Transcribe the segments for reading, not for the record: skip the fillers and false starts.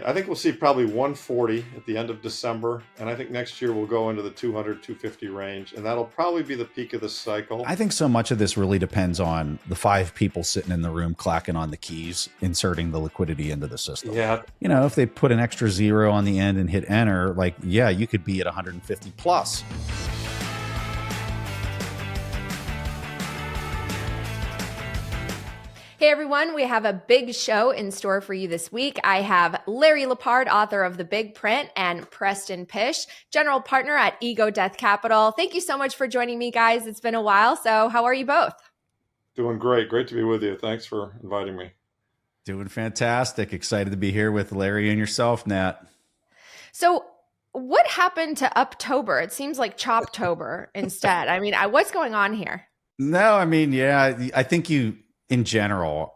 I think we'll see probably 140 at the end of December. And I think next year we'll go into the 200, 250 range. And that'll probably be the peak of the cycle. I think so much of this really depends on the 5 people sitting in the room clacking on the keys, inserting the liquidity into the system. Yeah. You know, if they put an extra 0 on the end and hit enter, like, yeah, you could be at 150 plus. Hey everyone, we have a big show in store for you this week. I have Larry Lepard, author of The Big Print, and Preston Pysh, general partner at Ego Death Capital. Thank you so much for joining me, guys. It's been a while. So how are you both? Doing great. Great to be with you. Thanks for inviting me. Doing fantastic. Excited to be here with Larry and yourself, Nat. So what happened to Uptober? It seems like Choptober instead. I mean, what's going on here? No, I mean, yeah, I think in general,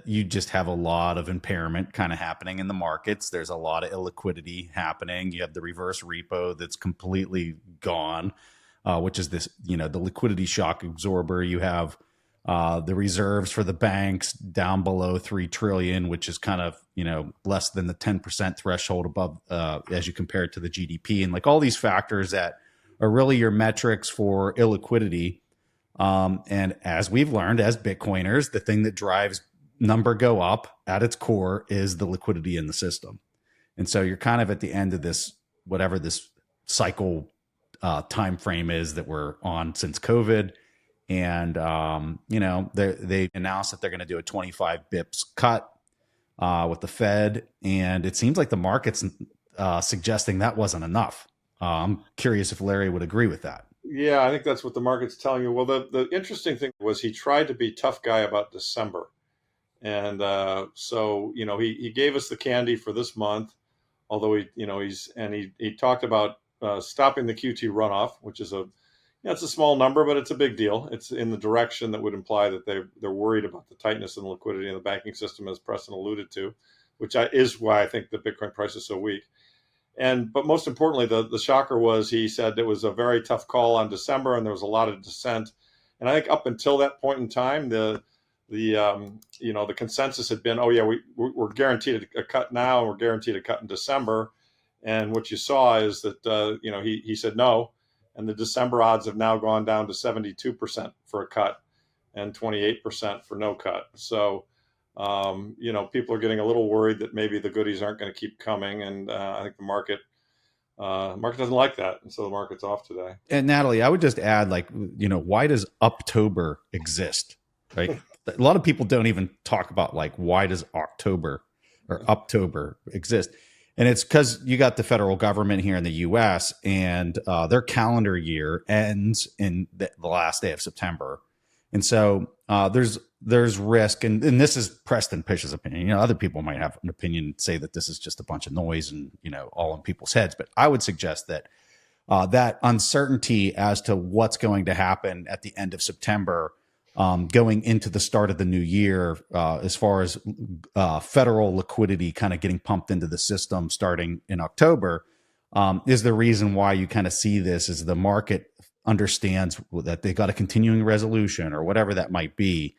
you just have a lot of impairment kind of happening in the markets. There's a lot of illiquidity happening. You have the reverse repo that's completely gone, which is this, the liquidity shock absorber. You have the reserves for the banks down below 3 trillion, which is kind of, less than the 10% threshold above as you compare it to the GDP. And like all these factors that are really your metrics for illiquidity. And as we've learned as Bitcoiners, the thing that drives number go up at its core is the liquidity in the system. And so you're kind of at the end of this, whatever this cycle time frame is that we're on since COVID. And, they announced that they're going to do a 25 bips cut with the Fed. And it seems like the market's suggesting that wasn't enough. I'm curious if Larry would agree with that. Yeah, I think that's what the market's telling you. Well, the interesting thing was he tried to be tough guy about December. And so, he gave us the candy for this month, although he talked about stopping the QT runoff, which is it's a small number, but it's a big deal. It's in the direction that would imply that they're worried about the tightness and the liquidity in the banking system, as Preston alluded to, which is why I think the Bitcoin price is so weak. But most importantly, the shocker was he said it was a very tough call on December, and there was a lot of dissent. And I think up until that point in time, the consensus had been, oh yeah, we're guaranteed a cut now, and we're guaranteed a cut in December. And what you saw is that he said no, and the December odds have now gone down to 72% for a cut and 28% for no cut. So. People are getting a little worried that maybe the goodies aren't going to keep coming. And I think the market doesn't like that. And so the market's off today. And Natalie, I would just add, why does Uptober exist? Right? A lot of people don't even talk about why does October or Uptober exist? And it's because you got the federal government here in the U.S. and their calendar year ends in the last day of September. And so there's risk, and this is Preston Pysh's opinion. Other people might have an opinion and say that this is just a bunch of noise and all in people's heads. But I would suggest that that uncertainty as to what's going to happen at the end of September, going into the start of the new year, as far as federal liquidity kind of getting pumped into the system starting in October, is the reason why you kind of see this as the market understands that they got a continuing resolution or whatever that might be.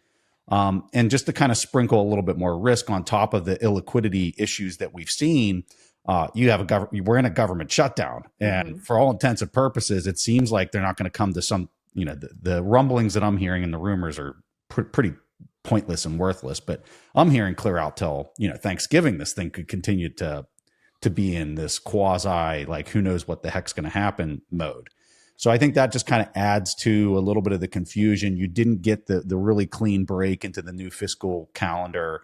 And just to kind of sprinkle a little bit more risk on top of the illiquidity issues that we've seen, we're in a government shutdown. And for all intents and purposes, it seems like they're not going to come to some, the rumblings that I'm hearing and the rumors are pretty pointless and worthless. But I'm hearing clear out till, Thanksgiving, this thing could continue to be in this quasi, who knows what the heck's going to happen mode. So I think that just kind of adds to a little bit of the confusion. You didn't get the really clean break into the new fiscal calendar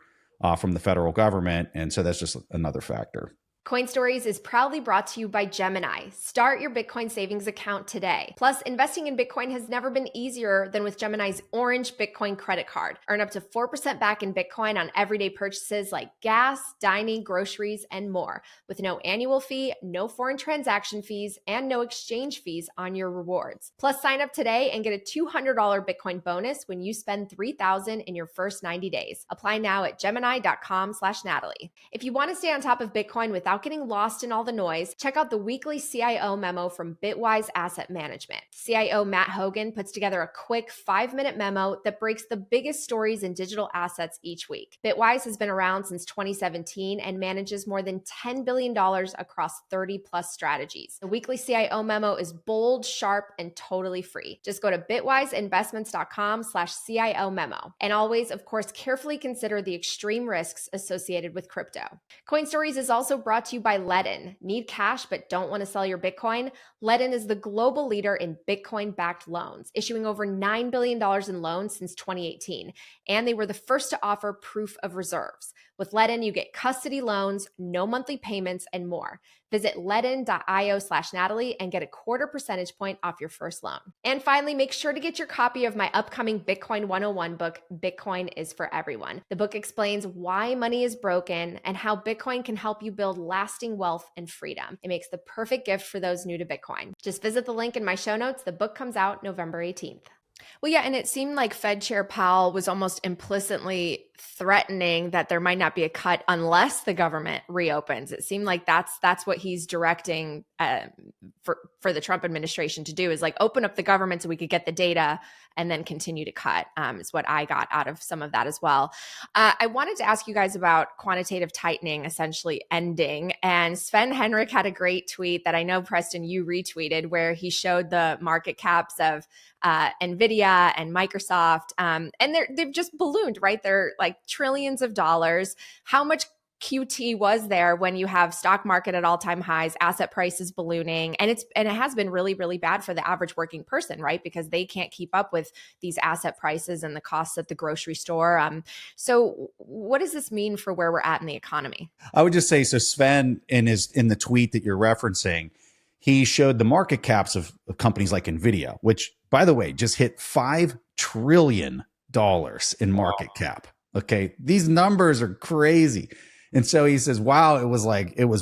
from the federal government. And so that's just another factor. Coin Stories is proudly brought to you by Gemini. Start your Bitcoin savings account today. Plus, investing in Bitcoin has never been easier than with Gemini's Orange Bitcoin credit card. Earn up to 4% back in Bitcoin on everyday purchases like gas, dining, groceries, and more, with no annual fee, no foreign transaction fees, and no exchange fees on your rewards. Plus, sign up today and get a $200 Bitcoin bonus when you spend $3,000 in your first 90 days. Apply now at gemini.com/Natalie. If you want to stay on top of Bitcoin without without getting lost in all the noise, check out the weekly CIO memo from Bitwise Asset Management. CIO Matt Hogan puts together a quick 5-minute memo that breaks the biggest stories in digital assets each week. Bitwise has been around since 2017 and manages more than $10 billion across 30 plus strategies. The weekly CIO memo is bold, sharp, and totally free. Just go to bitwiseinvestments.com/CIO memo. And always, of course, carefully consider the extreme risks associated with crypto. Coin Stories is also brought to you by Ledn. Need cash but don't want to sell your Bitcoin? Ledn is the global leader in Bitcoin-backed loans, issuing over $9 billion in loans since 2018. And they were the first to offer proof of reserves. With Ledn, you get custody loans, no monthly payments, and more. Visit ledn.io/Natalie and get a 0.25 percentage point off your first loan. And finally, make sure to get your copy of my upcoming Bitcoin 101 book, Bitcoin is for Everyone. The book explains why money is broken and how Bitcoin can help you build lasting wealth and freedom. It makes the perfect gift for those new to Bitcoin. Just visit the link in my show notes. The book comes out November 18th. Well, yeah, and it seemed like Fed Chair Powell was almost implicitly threatening that there might not be a cut unless the government reopens. It seemed like that's what he's directing for the Trump administration to do, is like open up the government so we could get the data and then continue to cut, is what I got out of some of that as well. I wanted to ask you guys about quantitative tightening essentially ending. And Sven Henrik had a great tweet that I know, Preston, you retweeted, where he showed the market caps of NVIDIA and Microsoft. And they've just ballooned, right? They're like trillions of dollars. How much QT was there when you have stock market at all-time highs, asset prices ballooning, and it has been really, really bad for the average working person, right? Because they can't keep up with these asset prices and the costs at the grocery store. So what does this mean for where we're at in the economy? I would just say, so Sven, in the tweet that you're referencing, he showed the market caps of companies like NVIDIA, which, by the way, just hit $5 trillion in market cap. Okay. These numbers are crazy. And so he says, wow, it was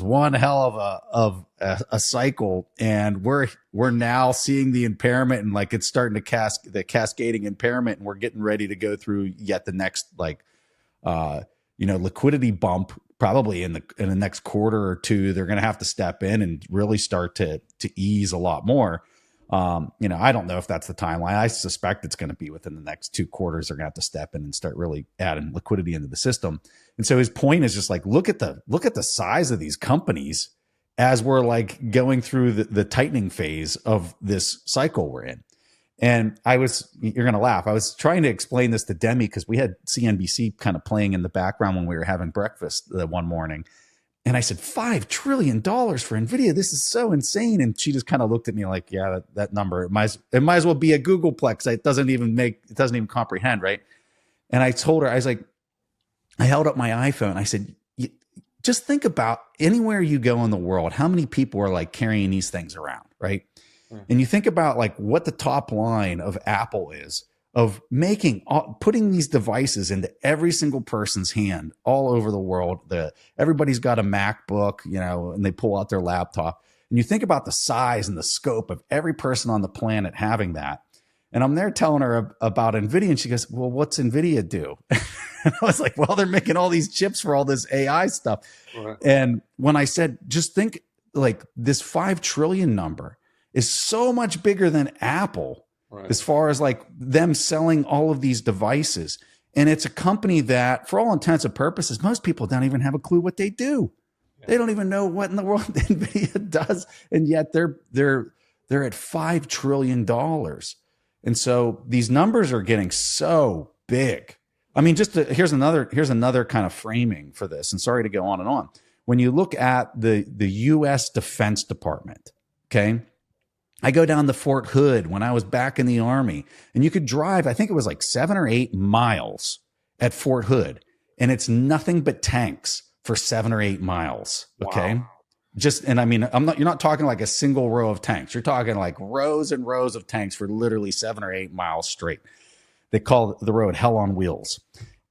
one hell of a cycle. And we're now seeing the impairment, and like it's starting to the cascading impairment. And we're getting ready to go through yet the next, liquidity bump, probably in the next quarter or two. They're going to have to step in and really start to ease a lot more. I don't know if that's the timeline. I suspect it's going to be within the next 2 quarters. They're going to have to step in and start really adding liquidity into the system. And so his point is just like, look at the size of these companies as we're like going through the tightening phase of this cycle we're in. And you're going to laugh. I was trying to explain this to Demi because we had CNBC kind of playing in the background when we were having breakfast one morning. And I said, $5 trillion for NVIDIA. This is so insane. And she just kind of looked at me like, yeah, that number, it might as well be a Googleplex. It doesn't even comprehend. Right. And I told her, I was like, I held up my iPhone. I said, just think about anywhere you go in the world, how many people are like carrying these things around. Right. Mm-hmm. And you think about like what the top line of Apple is, of putting these devices into every single person's hand all over the world. Everybody's got a MacBook, and they pull out their laptop. And you think about the size and the scope of every person on the planet having that. And I'm there telling her about NVIDIA, and she goes, well, what's NVIDIA do? And I was like, well, they're making all these chips for all this AI stuff. Right. And when I said, just think like this 5 trillion number is so much bigger than Apple. Right. As far as like them selling all of these devices. And it's a company that, for all intents and purposes, most people don't even have a clue what they do. Yeah. They don't even know what in the world NVIDIA does. And yet they're at $5 trillion. And so these numbers are getting so big. I mean, here's another kind of framing for this. And sorry to go on and on. When you look at the U.S. Defense Department, okay, I go down to Fort Hood when I was back in the Army, and you could drive, I think it was like 7 or 8 miles at Fort Hood, and it's nothing but tanks for 7 or 8 miles. Okay. Wow. You're not talking like a single row of tanks. You're talking like rows and rows of tanks for literally 7 or 8 miles straight. They call the road Hell on Wheels.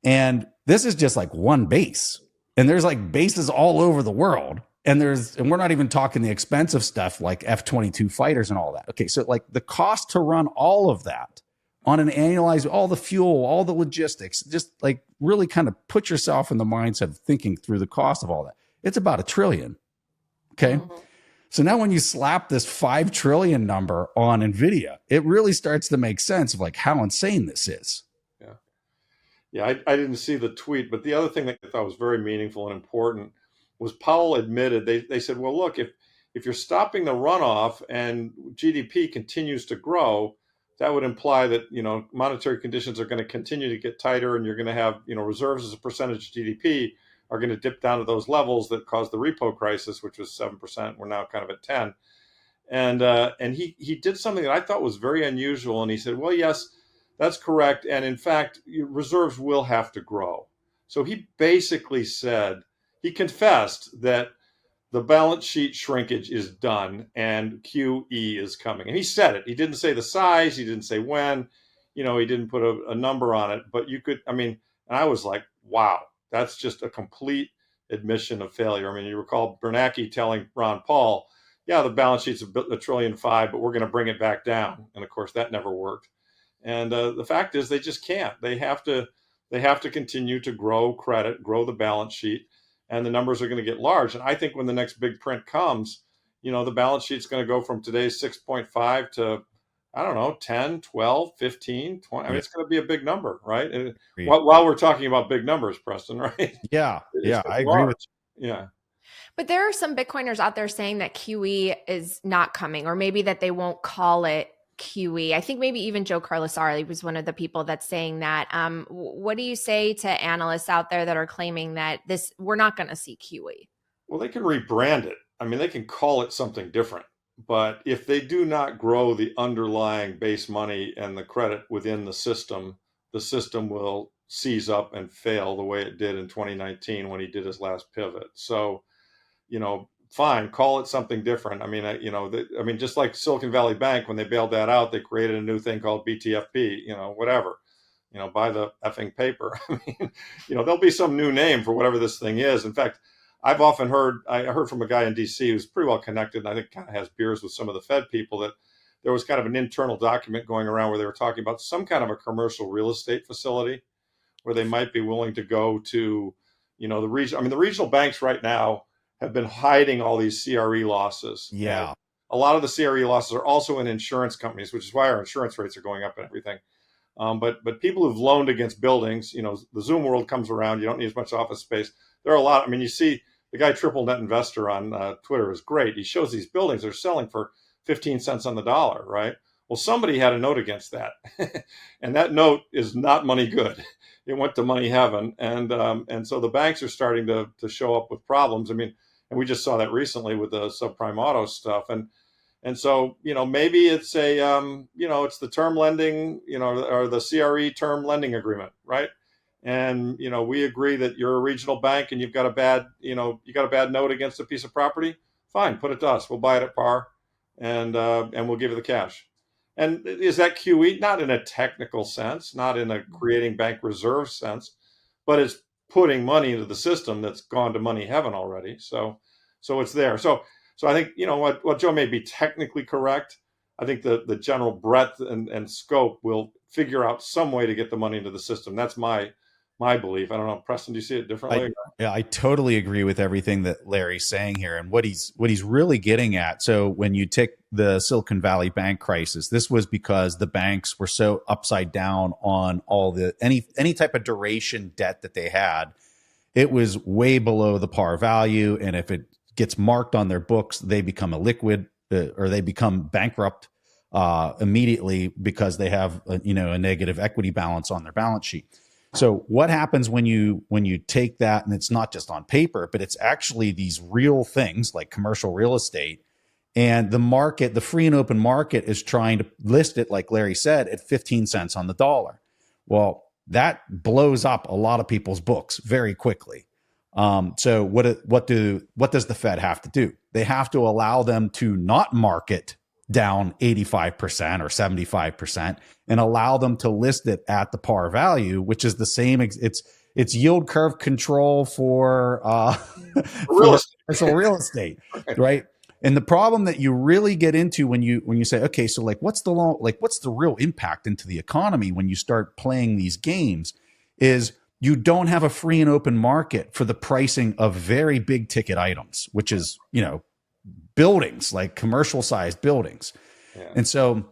And this is just like one base. And there's like bases all over the world. And we're not even talking the expensive stuff like F-22 fighters and all that. Okay, so like the cost to run all of that on an annualized, all the fuel, all the logistics, just like really kind of put yourself in the mindset of thinking through the cost of all that. It's about $1 trillion. Okay. Mhm. So now when you slap this 5 trillion number on Nvidia, it really starts to make sense of like how insane this is. Yeah. Yeah, I didn't see the tweet, but the other thing that I thought was very meaningful and important was Powell admitted, they said, well, look, if you're stopping the runoff and GDP continues to grow, that would imply that, monetary conditions are going to continue to get tighter, and you're going to have, reserves as a percentage of GDP are going to dip down to those levels that caused the repo crisis, which was 7%. We're now kind of at 10. And he did something that I thought was very unusual. And he said, well, yes, that's correct. And in fact, reserves will have to grow. So he basically said, he confessed that the balance sheet shrinkage is done and QE is coming. And he said it. He didn't say the size. He didn't say when. He didn't put a number on it. But and I was like, wow, that's just a complete admission of failure. I mean, you recall Bernanke telling Ron Paul, yeah, the balance sheet's $1.5 trillion, but we're going to bring it back down. And of course, that never worked. And the fact is, they just can't. They have to continue to grow credit, grow the balance sheet, and the numbers are going to get large. And I think when the next big print comes, the balance sheet's going to go from today's 6.5 to, I don't know, 10, 12, 15, 20. I mean, it's going to be a big number, right? And while we're talking about big numbers, Preston, right? Yeah, I agree with you. Yeah. But there are some Bitcoiners out there saying that QE is not coming, or maybe that they won't call it QE. I think maybe even Joe Carlosari was one of the people that's saying that. What do you say to analysts out there that are claiming that we're not going to see QE? Well, they can rebrand it. I mean, they can call it something different. But if they do not grow the underlying base money and the credit within the system will seize up and fail the way it did in 2019 when he did his last pivot. So, fine, call it something different. I mean, just like Silicon Valley Bank, when they bailed that out, they created a new thing called BTFP, whatever, buy the effing paper. I mean, there'll be some new name for whatever this thing is. In fact, I heard from a guy in DC who's pretty well connected, and I think kind of has beers with some of the Fed people, that there was kind of an internal document going around where they were talking about some kind of a commercial real estate facility where they might be willing to go to, the region. I mean, the regional banks right now have been hiding all these CRE losses. Yeah. And a lot of the CRE losses are also in insurance companies, which is why our insurance rates are going up and everything. But people who've loaned against buildings, the Zoom world comes around. You don't need as much office space. There are a lot. I mean, you see the guy Triple Net Investor on Twitter is great. He shows these buildings they're selling for 15 cents on the dollar, right? Well, somebody had a note against that, and that note is not money good. It went to money heaven, and so the banks are starting to show up with problems. I mean, and we just saw that recently with the subprime auto stuff, and so maybe it's it's the term lending, or the CRE term lending agreement, right? And we agree that you're a regional bank and you've got a bad note against a piece of property. Fine, put it to us. We'll buy it at par, and we'll give you the cash. And is that QE? Not in a technical sense, not in a creating bank reserve sense, but it's putting money into the system that's gone to money heaven already. So it's there. So I think what Joe may be technically correct. I think the general breadth and scope will figure out some way to get the money into the system. That's my belief. I don't know, Preston, do you see it differently? I totally agree with everything that Larry's saying here, and what he's really getting at. So when you take the Silicon Valley Bank crisis, this was because the banks were so upside down on all the any type of duration debt that they had. It was way below the par value, and if it gets marked on their books, they become illiquid or they become bankrupt immediately because they have a negative equity balance on their balance sheet. So what happens when you take that, and it's not just on paper, but it's actually these real things like commercial real estate, and the market, the free and open market, is trying to list it, like Larry said, at 15 cents on the dollar. Well, that blows up a lot of people's books very quickly. So what does the Fed have to do? They have to allow them to not market down 85% or 75% and allow them to list it at the par value, which is the same. It's yield curve control for real estate, right? And the problem that you really get into when you say, okay, so what's the real impact into the economy when you start playing these games, is you don't have a free and open market for the pricing of very big ticket items, which is, buildings, like commercial sized buildings. Yeah. And so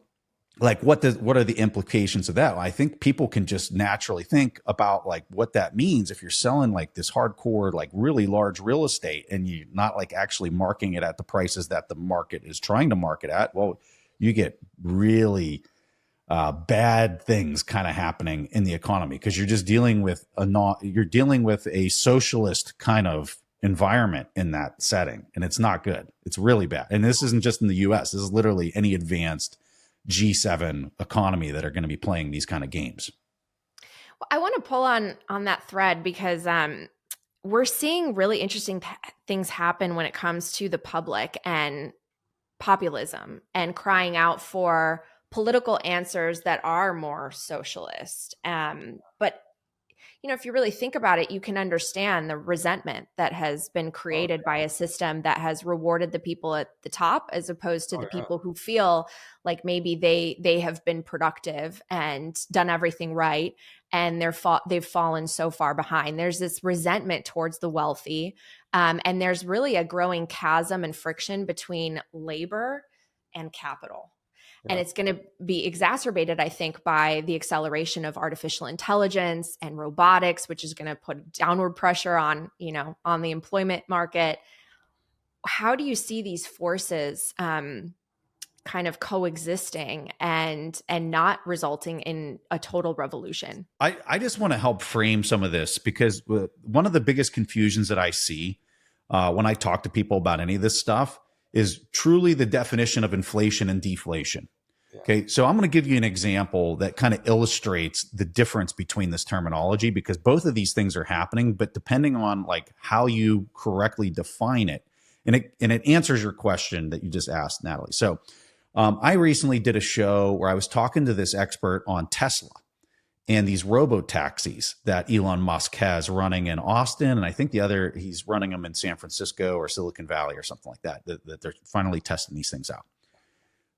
like what are the implications of that? Well, I think people can just naturally think about like what that means if you're selling like this hardcore, like really large real estate and you're not like actually marking it at the prices that the market is trying to market at. Well, you get really bad things kind of happening in the economy because you're just dealing with a socialist kind of environment in that setting, and it's not good. It's really bad. And this isn't just in the US. This is literally any advanced G7 economy that are going to be playing these kind of games. Well, I want to pull on that thread because we're seeing really interesting things happen when it comes to the public and populism and crying out for political answers that are more socialist. But if you really think about it, you can understand the resentment that has been created by a system that has rewarded the people at the top as opposed to the people who feel like maybe they have been productive and done everything right, and they've fallen so far behind. There's this resentment towards the wealthy, and there's really a growing chasm and friction between labor and capital. And it's going to be exacerbated, I think, by the acceleration of artificial intelligence and robotics, which is going to put downward pressure on the employment market. How do you see these forces kind of coexisting and not resulting in a total revolution? I just want to help frame some of this because one of the biggest confusions that I see when I talk to people about any of this stuff is truly the definition of inflation and deflation. Okay, so I'm going to give you an example that kind of illustrates the difference between this terminology because both of these things are happening, but depending on like how you correctly define it, and it answers your question that you just asked, Natalie. So I recently did a show where I was talking to this expert on Tesla and these robo-taxis that Elon Musk has running in Austin. And I think he's running them in San Francisco or Silicon Valley or something like that they're finally testing these things out.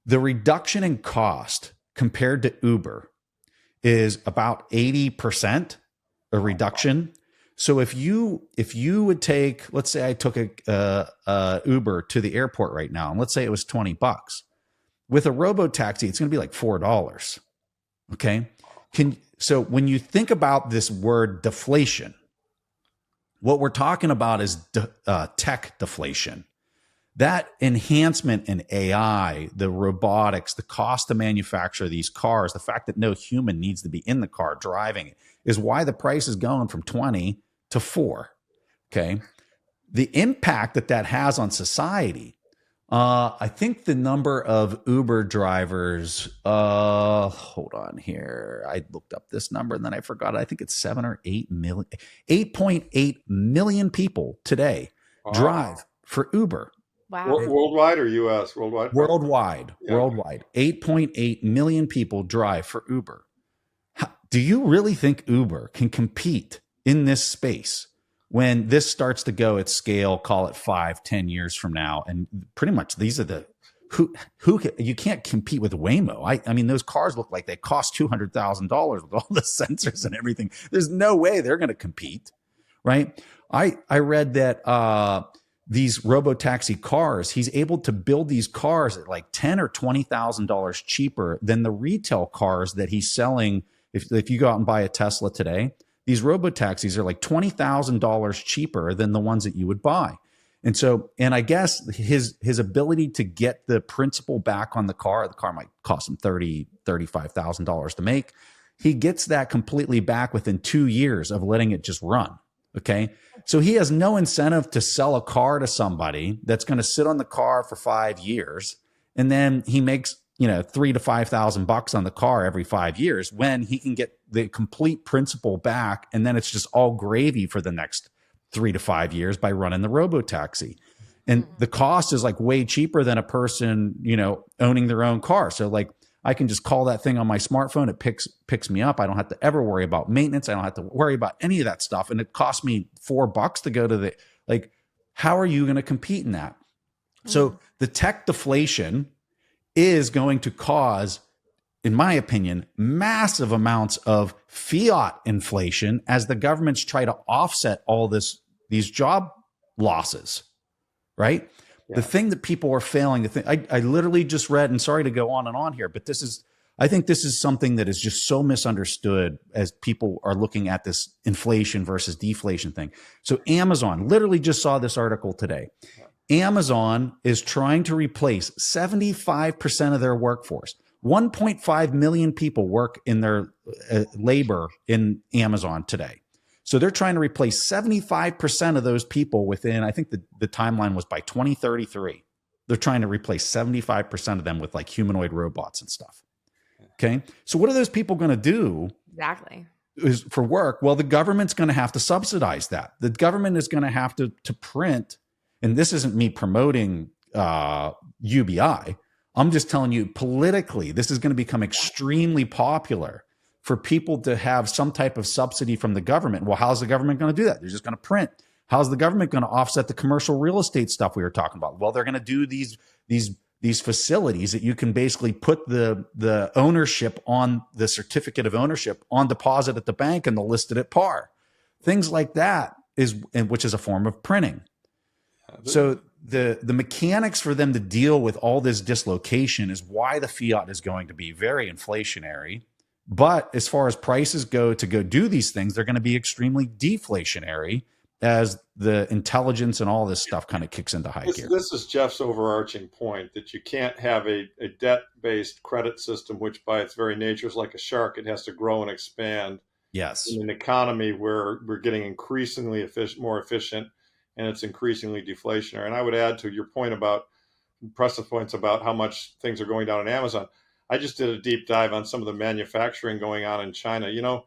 The reduction in cost compared to Uber is about 80% a reduction. So if you would take, let's say I took a Uber to the airport right now, and let's say it was $20. With a robo-taxi, it's going to be like $4. Okay. So when you think about this word deflation, what we're talking about is tech deflation. That enhancement in AI, the robotics, the cost to manufacture these cars, the fact that no human needs to be in the car driving it is why the price is going from 20 to 4. Okay. The impact that has on society. I think the number of Uber drivers, hold on here. I looked up this number and then I forgot it. I think it's 7 or 8 million, 8.8 million people today drive for Uber. Wow. Worldwide or US? Worldwide? Worldwide. Yeah. Worldwide. 8.8 million people drive for Uber. Do you really think Uber can compete in this space when this starts to go at scale, call it 5-10 years from now? And pretty much these are the who you can't compete with Waymo. I mean, those cars look like they cost $200,000 with all the sensors and everything. There's no way they're going to compete, right? I read that these robo-taxi cars, he's able to build these cars at like $10,000 or $20,000 cheaper than the retail cars that he's selling. If you go out and buy a Tesla today, these robo-taxis are like $20,000 cheaper than the ones that you would buy. And so, and I guess his ability to get the principal back on the car might cost him $30,000, $35,000 to make. He gets that completely back within 2 years of letting it just run. Okay. So he has no incentive to sell a car to somebody that's going to sit on the car for 5 years. And then he makes, $3,000 to $5,000 on the car every 5 years when he can get the complete principal back. And then it's just all gravy for the next 3 to 5 years by running the robo-taxi. And the cost is like way cheaper than a person, owning their own car. So like I can just call that thing on my smartphone. It picks me up. I don't have to ever worry about maintenance. I don't have to worry about any of that stuff. And it costs me $4 to go to how are you going to compete in that? So the tech deflation is going to cause, in my opinion, massive amounts of fiat inflation as the governments try to offset all these job losses, right? The thing that people are failing to think, I literally just read, and sorry to go on and on here, but I think this is something that is just so misunderstood as people are looking at this inflation versus deflation thing. So Amazon, literally just saw this article today. Amazon is trying to replace 75% of their workforce. 1.5 million people work in their labor in Amazon today. So they're trying to replace 75% of those people within, I think the timeline was by 2033. They're trying to replace 75% of them with like humanoid robots and stuff. Okay. So what are those people going to do? Exactly. Is for work? Well, the government's going to have to subsidize that. The government is going to have to print, and this isn't me promoting UBI. I'm just telling you politically, this is going to become extremely popular for people to have some type of subsidy from the government. Well, how's the government going to do that? They're just going to print. How's the government going to offset the commercial real estate stuff we were talking about? Well, they're going to do these facilities that you can basically put the ownership on the certificate of ownership on deposit at the bank and they'll list it at par. Things like that which is a form of printing. So the mechanics for them to deal with all this dislocation is why the fiat is going to be very inflationary. But as far as prices go to go do these things, they're going to be extremely deflationary as the intelligence and all this stuff kind of kicks into high gear. This is Jeff's overarching point, that you can't have a debt-based credit system, which by its very nature is like a shark. It has to grow and expand. Yes. In an economy where we're getting increasingly more efficient and it's increasingly deflationary. And I would add to your point about Preston's points about how much things are going down on Amazon. I just did a deep dive on some of the manufacturing going on in China. You know,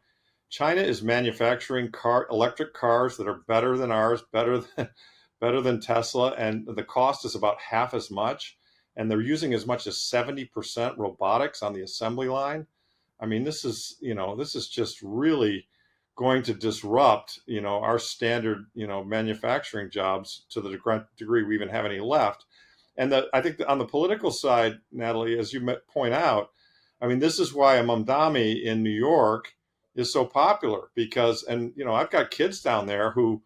China is manufacturing electric cars that are better than ours, better than Tesla, and the cost is about half as much. And they're using as much as 70% robotics on the assembly line. I mean, this is just really going to disrupt, our standard, manufacturing jobs to the degree we even have any left. And I think on the political side, Natalie, as you point out, I mean, this is why a Mamdani in New York is so popular because, I've got kids down there who,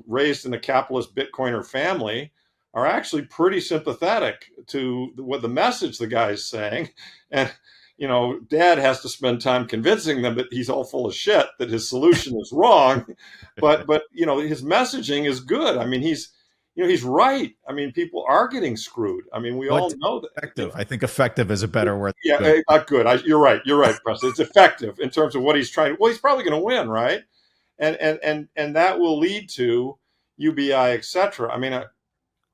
raised in a capitalist Bitcoiner family are actually pretty sympathetic to what the message the guy's saying. And, dad has to spend time convincing them that he's all full of shit, that his solution is wrong. But, his messaging is good. I mean, he's right. I mean, people are getting screwed. I mean, we all know that. Effective. I think effective is a better word. Yeah, not good. You're right. You're right, Preston. It's effective in terms of what he's trying. Well, he's probably going to win, right? And that will lead to UBI, et cetera. I mean,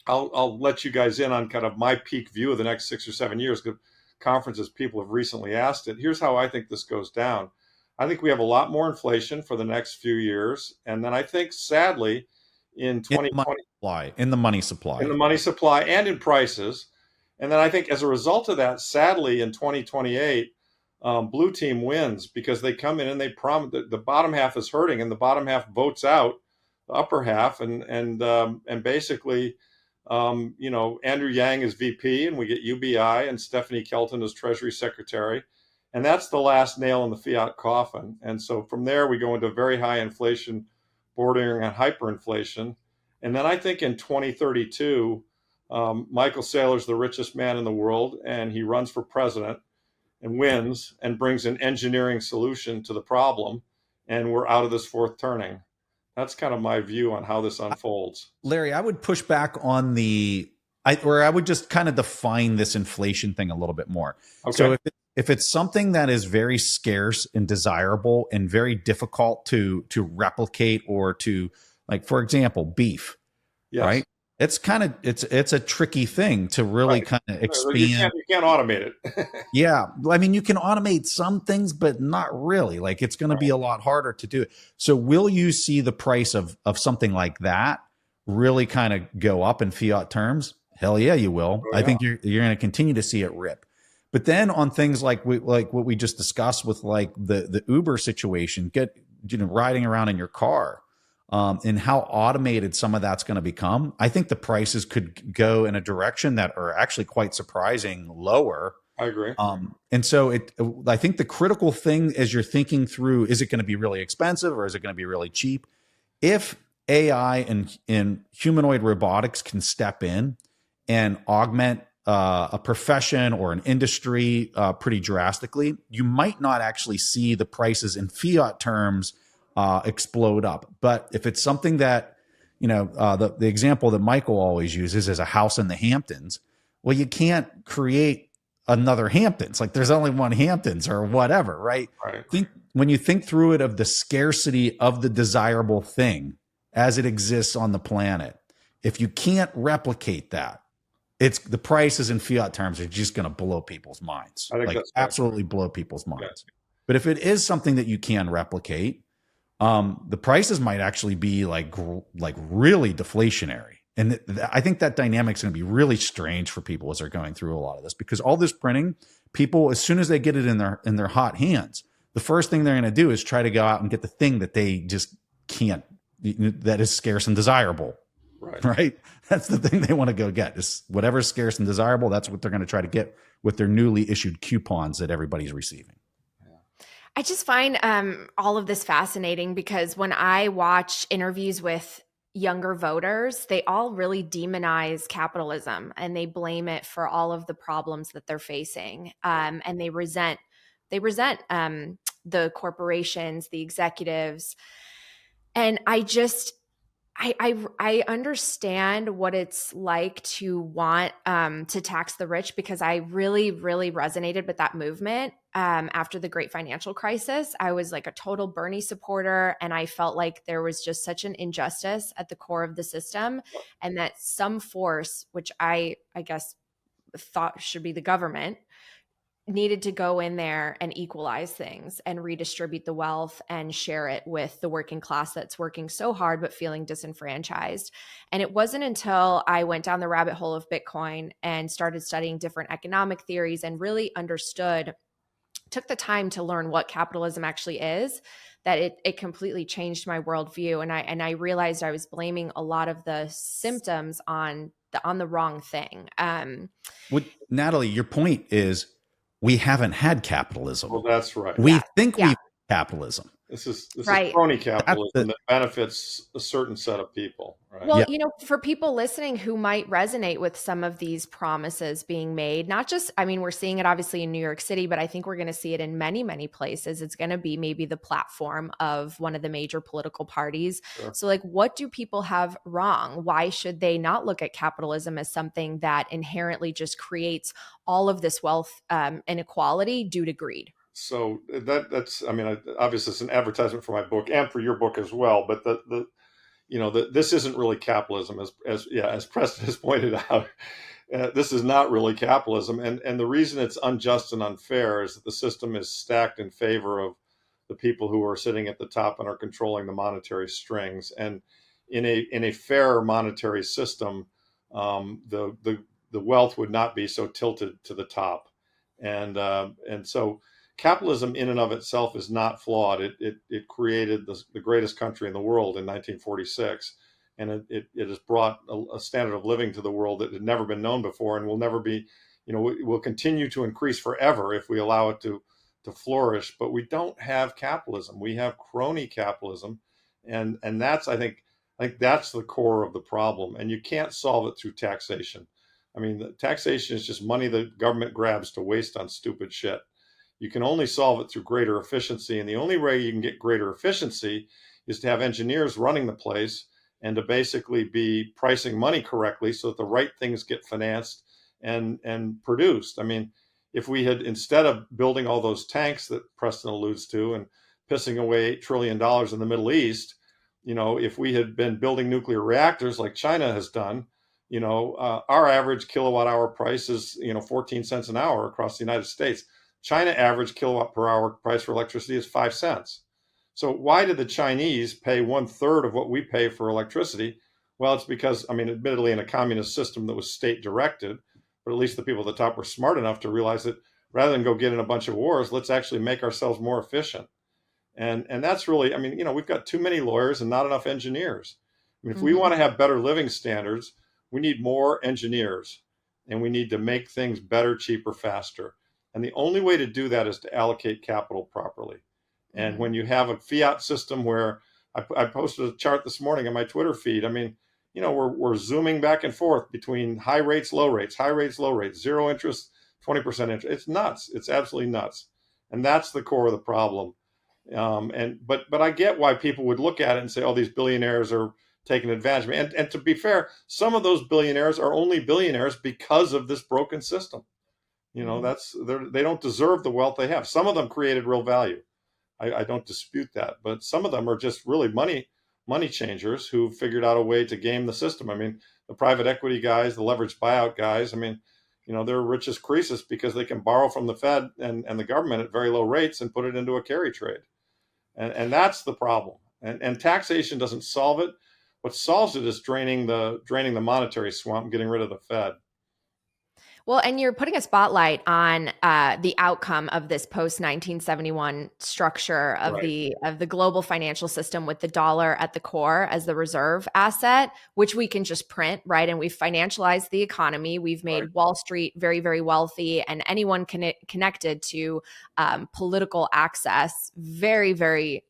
I'll let you guys in on kind of my peak view of the next 6 or 7 years. Because conferences, people have recently asked it. Here's how I think this goes down. I think we have a lot more inflation for the next few years, and then I think, sadly, in 2020, in the money supply and in prices. And then I think as a result of that, sadly, in 2028, blue team wins because they come in and they promise that the bottom half is hurting and the bottom half votes out the upper half. And basically, Andrew Yang is VP and we get UBI and Stephanie Kelton as Treasury Secretary. And that's the last nail in the fiat coffin. And so from there, we go into very high inflation bordering on hyperinflation. And then I think in 2032, Michael Saylor's the richest man in the world, and he runs for president and wins and brings an engineering solution to the problem, and we're out of this fourth turning. That's kind of my view on how this unfolds. Larry, I would push back on I would just kind of define this inflation thing a little bit more. Okay. So if it's something that is very scarce and desirable and very difficult to replicate or to, like, for example, beef, yes. Right? It's kind of, it's a tricky thing to really kind of expand. You can't automate it. Yeah. I mean, you can automate some things, but not really. Like, it's going to be a lot harder to do it. So will you see the price of something like that really kind of go up in fiat terms? Hell yeah, you will. I think you're going to continue to see it rip. But then on things like what we just discussed with like the Uber situation, riding around in your car, and how automated some of that's going to become, I think the prices could go in a direction that are actually quite surprising lower. I agree. And so I think the critical thing as you're thinking through, is it going to be really expensive or is it going to be really cheap? If AI and humanoid robotics can step in and augment a profession or an industry pretty drastically, you might not actually see the prices in fiat terms explode up. But if it's something that, the example that Michael always uses is a house in the Hamptons, well, you can't create another Hamptons. Like there's only one Hamptons or whatever, right? Right. When you think through it of the scarcity of the desirable thing as it exists on the planet, if you can't replicate that, it's the prices in fiat terms are just going to blow people's minds. I think Like that's right. absolutely blow people's minds. Yeah. But if it is something that you can replicate, the prices might actually be like really deflationary. And I think that dynamic's going to be really strange for people as they're going through a lot of this, because all this printing, people, as soon as they get it in their hot hands, the first thing they're going to do is try to go out and get the thing that they just can't, that is scarce and desirable. Right. That's the thing they want to go get, is whatever's scarce and desirable. That's what they're going to try to get with their newly issued coupons that everybody's receiving. I just find all of this fascinating, because when I watch interviews with younger voters, they all really demonize capitalism and they blame it for all of the problems that they're facing. And they resent the corporations, the executives. And I understand what it's like to want to tax the rich, because I really, really resonated with that movement after the great financial crisis. I was like a total Bernie supporter, and I felt like there was just such an injustice at the core of the system, and that some force, which I guess thought should be the government, needed to go in there and equalize things and redistribute the wealth and share it with the working class that's working so hard but feeling disenfranchised. And it wasn't until I went down the rabbit hole of Bitcoin and started studying different economic theories and really took the time to learn what capitalism actually is, that it completely changed my worldview. And I realized I was blaming a lot of the symptoms on the wrong thing. Natalie, your point is, we haven't had capitalism. Well, that's right. We think we've had capitalism. This is right. crony capitalism that benefits a certain set of people. Right? Well, for people listening who might resonate with some of these promises being made, not just, we're seeing it obviously in New York City, but I think we're going to see it in many, many places. It's going to be maybe the platform of one of the major political parties. Sure. So like, what do people have wrong? Why should they not look at capitalism as something that inherently just creates all of this wealth inequality due to greed? So that's obviously it's an advertisement for my book and for your book as well. But this isn't really capitalism, as Preston has pointed out. This is not really capitalism, and the reason it's unjust and unfair is that the system is stacked in favor of the people who are sitting at the top and are controlling the monetary strings. And in a fair monetary system, the wealth would not be so tilted to the top, and so. Capitalism in and of itself is not flawed. It created the greatest country in the world in 1946, and it has brought a standard of living to the world that had never been known before, and will never be, will continue to increase forever if we allow it to flourish. But we don't have capitalism. We have crony capitalism, and that's I think that's the core of the problem. And you can't solve it through taxation. The taxation is just money the government grabs to waste on stupid shit. You can only solve it through greater efficiency. And the only way you can get greater efficiency is to have engineers running the place and to basically be pricing money correctly so that the right things get financed and produced. If we had, instead of building all those tanks that Preston alludes to and pissing away $8 trillion in the Middle East, if we had been building nuclear reactors like China has done, our average kilowatt hour price is, 14 cents an hour across the United States. China average kilowatt per hour price for electricity is 5 cents. So why did the Chinese pay 1/3 of what we pay for electricity? Well, it's because, admittedly in a communist system that was state directed, but at least the people at the top were smart enough to realize that rather than go get in a bunch of wars, let's actually make ourselves more efficient. And that's really, we've got too many lawyers and not enough engineers. If we want to have better living standards, we need more engineers, and we need to make things better, cheaper, faster. And the only way to do that is to allocate capital properly. And when you have a fiat system where I posted a chart this morning on my Twitter feed, we're zooming back and forth between high rates, low rates, high rates, low rates, zero interest, 20% interest. It's nuts. It's absolutely nuts. And that's the core of the problem. But I get why people would look at it and say, oh, these billionaires are taking advantage of me. And to be fair, some of those billionaires are only billionaires because of this broken system. They don't deserve the wealth they have. Some of them created real value. I don't dispute that, but some of them are just really money changers who figured out a way to game the system. I mean, the private equity guys, the leveraged buyout guys, I mean, they're rich as Croesus because they can borrow from the Fed and the government at very low rates and put it into a carry trade. And that's the problem. And taxation doesn't solve it. What solves it is draining the monetary swamp and getting rid of the Fed. Well, and you're putting a spotlight on the outcome of this post-1971 structure of Right. the global financial system, with the dollar at the core as the reserve asset, which we can just print, right? And we've financialized the economy. We've made Right. Wall Street very, very wealthy, and anyone connected to political access very, very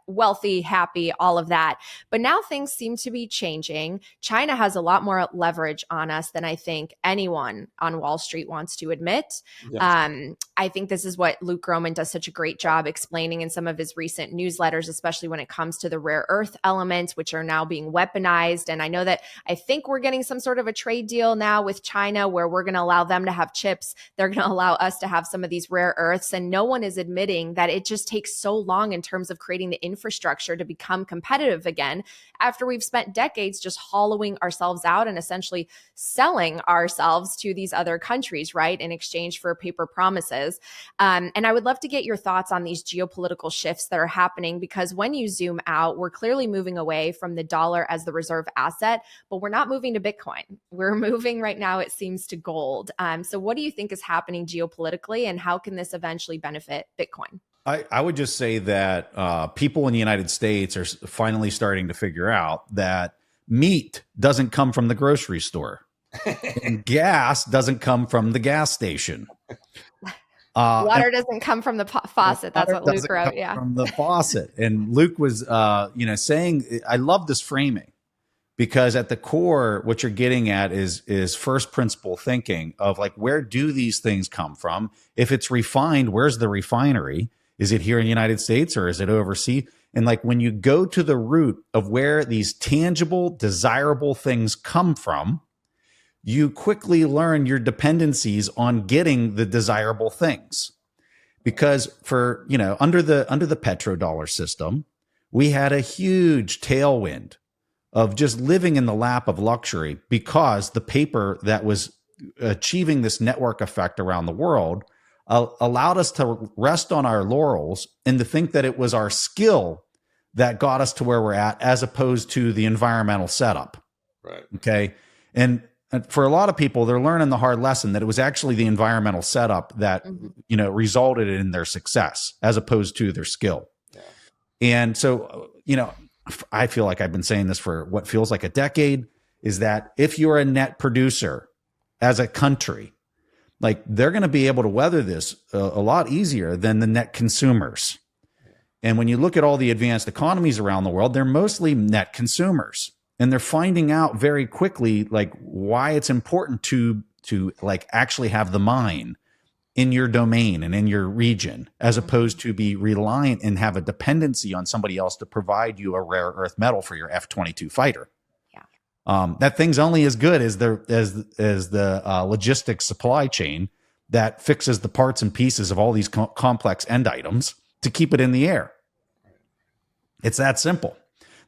wealthy, happy, all of that. But now things seem to be changing. China has a lot more leverage on us than I think anyone on Wall Street wants to admit. Yes. I think this is what Luke Gromen does such a great job explaining in some of his recent newsletters, especially when it comes to the rare earth elements, which are now being weaponized. And I think we're getting some sort of a trade deal now with China where we're going to allow them to have chips. They're going to allow us to have some of these rare earths. And no one is admitting that it just takes so long in terms of creating the infrastructure to become competitive again, after we've spent decades just hollowing ourselves out and essentially selling ourselves to these other countries, right, in exchange for paper promises. And I would love to get your thoughts on these geopolitical shifts that are happening, because when you zoom out, we're clearly moving away from the dollar as the reserve asset, but we're not moving to Bitcoin. We're moving right now, it seems, to gold. So what do you think is happening geopolitically, and how can this eventually benefit Bitcoin? I would just say that people in the United States are finally starting to figure out that meat doesn't come from the grocery store and gas doesn't come from the gas station. Water doesn't come from the faucet. That's what Luke wrote. Yeah. From the faucet. And Luke was, saying, I love this framing, because at the core, what you're getting at is first principle thinking of like, where do these things come from? If it's refined, where's the refinery? Is it here in the United States or is it overseas? And like, when you go to the root of where these tangible, desirable things come from, you quickly learn your dependencies on getting the desirable things. Because for, under the petrodollar system, we had a huge tailwind of just living in the lap of luxury, because the paper that was achieving this network effect around the world allowed us to rest on our laurels and to think that it was our skill that got us to where we're at, as opposed to the environmental setup. Right. Okay. And for a lot of people, they're learning the hard lesson that it was actually the environmental setup that, resulted in their success, as opposed to their skill. Yeah. And so, I feel like I've been saying this for what feels like a decade, is that if you're a net producer as a country, like, they're going to be able to weather this a lot easier than the net consumers. And when you look at all the advanced economies around the world, they're mostly net consumers. And they're finding out very quickly, like, why it's important to like actually have the mine in your domain and in your region, as opposed to be reliant and have a dependency on somebody else to provide you a rare earth metal for your F-22 fighter. Yeah. That thing's only as good as the logistics supply chain that fixes the parts and pieces of all these complex end items to keep it in the air. It's that simple.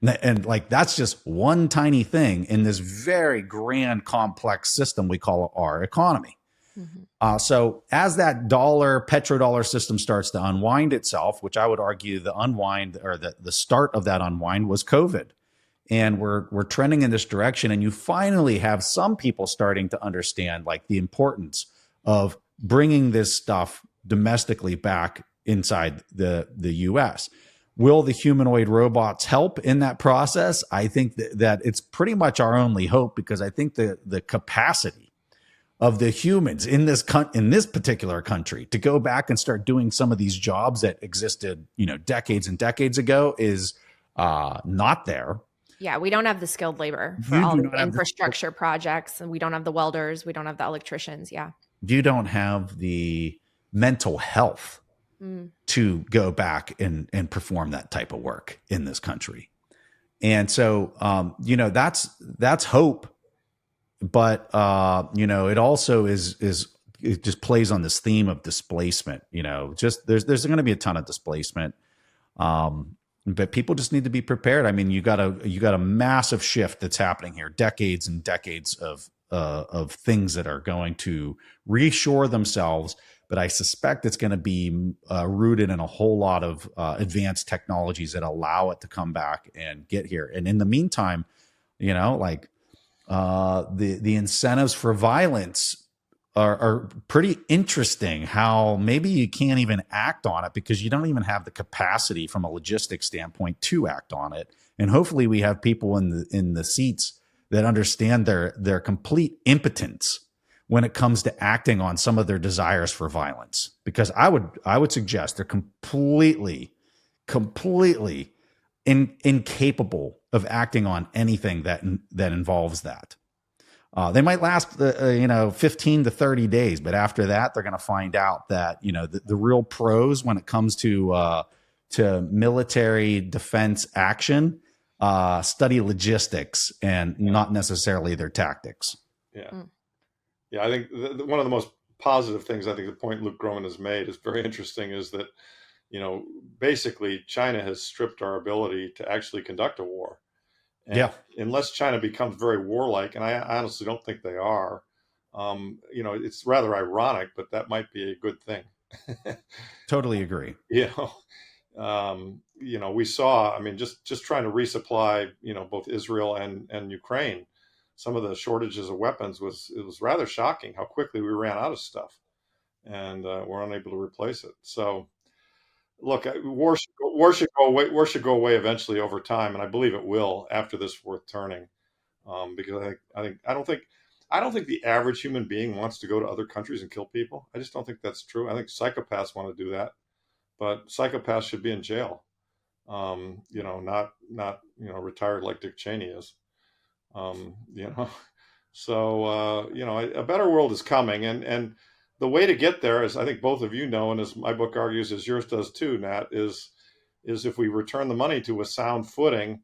And like, that's just one tiny thing in this very grand, complex system we call our economy. Mm-hmm. So as that petrodollar system starts to unwind itself, which I would argue the unwind, or the start of that unwind, was COVID. And we're trending in this direction. And you finally have some people starting to understand, like, the importance of bringing this stuff domestically back inside the US. Will the humanoid robots help in that process? I think that it's pretty much our only hope, because I think the capacity of the humans in this particular country to go back and start doing some of these jobs that existed, decades and decades ago is not there. Yeah, we don't have the skilled labor for You all do the not have infrastructure projects, and we don't have the welders, we don't have the electricians. Yeah. you don't have the mental health Mm. to go back and perform that type of work in this country. And so, that's hope, but it also it just plays on this theme of displacement. Just there's going to be a ton of displacement, but people just need to be prepared. I mean, you got a massive shift that's happening here, decades and decades of things that are going to reshore themselves. But I suspect it's going to be rooted in a whole lot of advanced technologies that allow it to come back and get here. And in the meantime, the incentives for violence are pretty interesting. How maybe you can't even act on it because you don't even have the capacity from a logistics standpoint to act on it. And hopefully, we have people in the seats that understand their complete impotence when it comes to acting on some of their desires for violence, because I would suggest they're completely incapable of acting on anything that involves that. They might last 15 to 30 days, but after that, they're going to find out that the real pros when it comes to military defense action study logistics and not necessarily their tactics. Yeah. Yeah, I think one of the most positive things, I think the point Luke Gromen has made is very interesting, is that, basically China has stripped our ability to actually conduct a war. And Yeah. unless China becomes very warlike, and I honestly don't think they are, it's rather ironic, but that might be a good thing. Totally agree. We saw, I mean, just trying to resupply, both Israel and Ukraine, some of the shortages of weapons it was rather shocking how quickly we ran out of stuff, and we're unable to replace it. So, look, war should go away. War should go away eventually over time, and I believe it will after this worth turning. Because I don't think the average human being wants to go to other countries and kill people. I just don't think that's true. I think psychopaths want to do that, but psychopaths should be in jail. Not retired like Dick Cheney is. So a better world is coming, and the way to get there, as I think both of you know, and as my book argues, as yours does too, Nat, is if we return the money to a sound footing,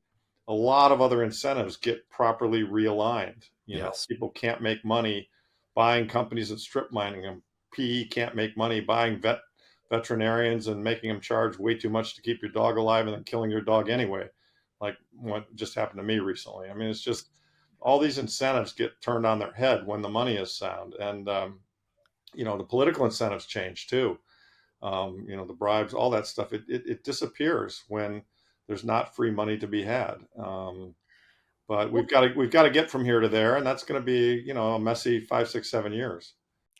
a lot of other incentives get properly realigned. Yes. People can't make money buying companies that strip mining them. PE can't make money buying veterinarians and making them charge way too much to keep your dog alive and then killing your dog anyway, like what just happened to me recently. I mean, it's just all these incentives get turned on their head when the money is sound. And, the political incentives change too. The bribes, all that stuff, it disappears when there's not free money to be had. But we've got to get from here to there. And that's going to be, a messy 5, 6, 7 years.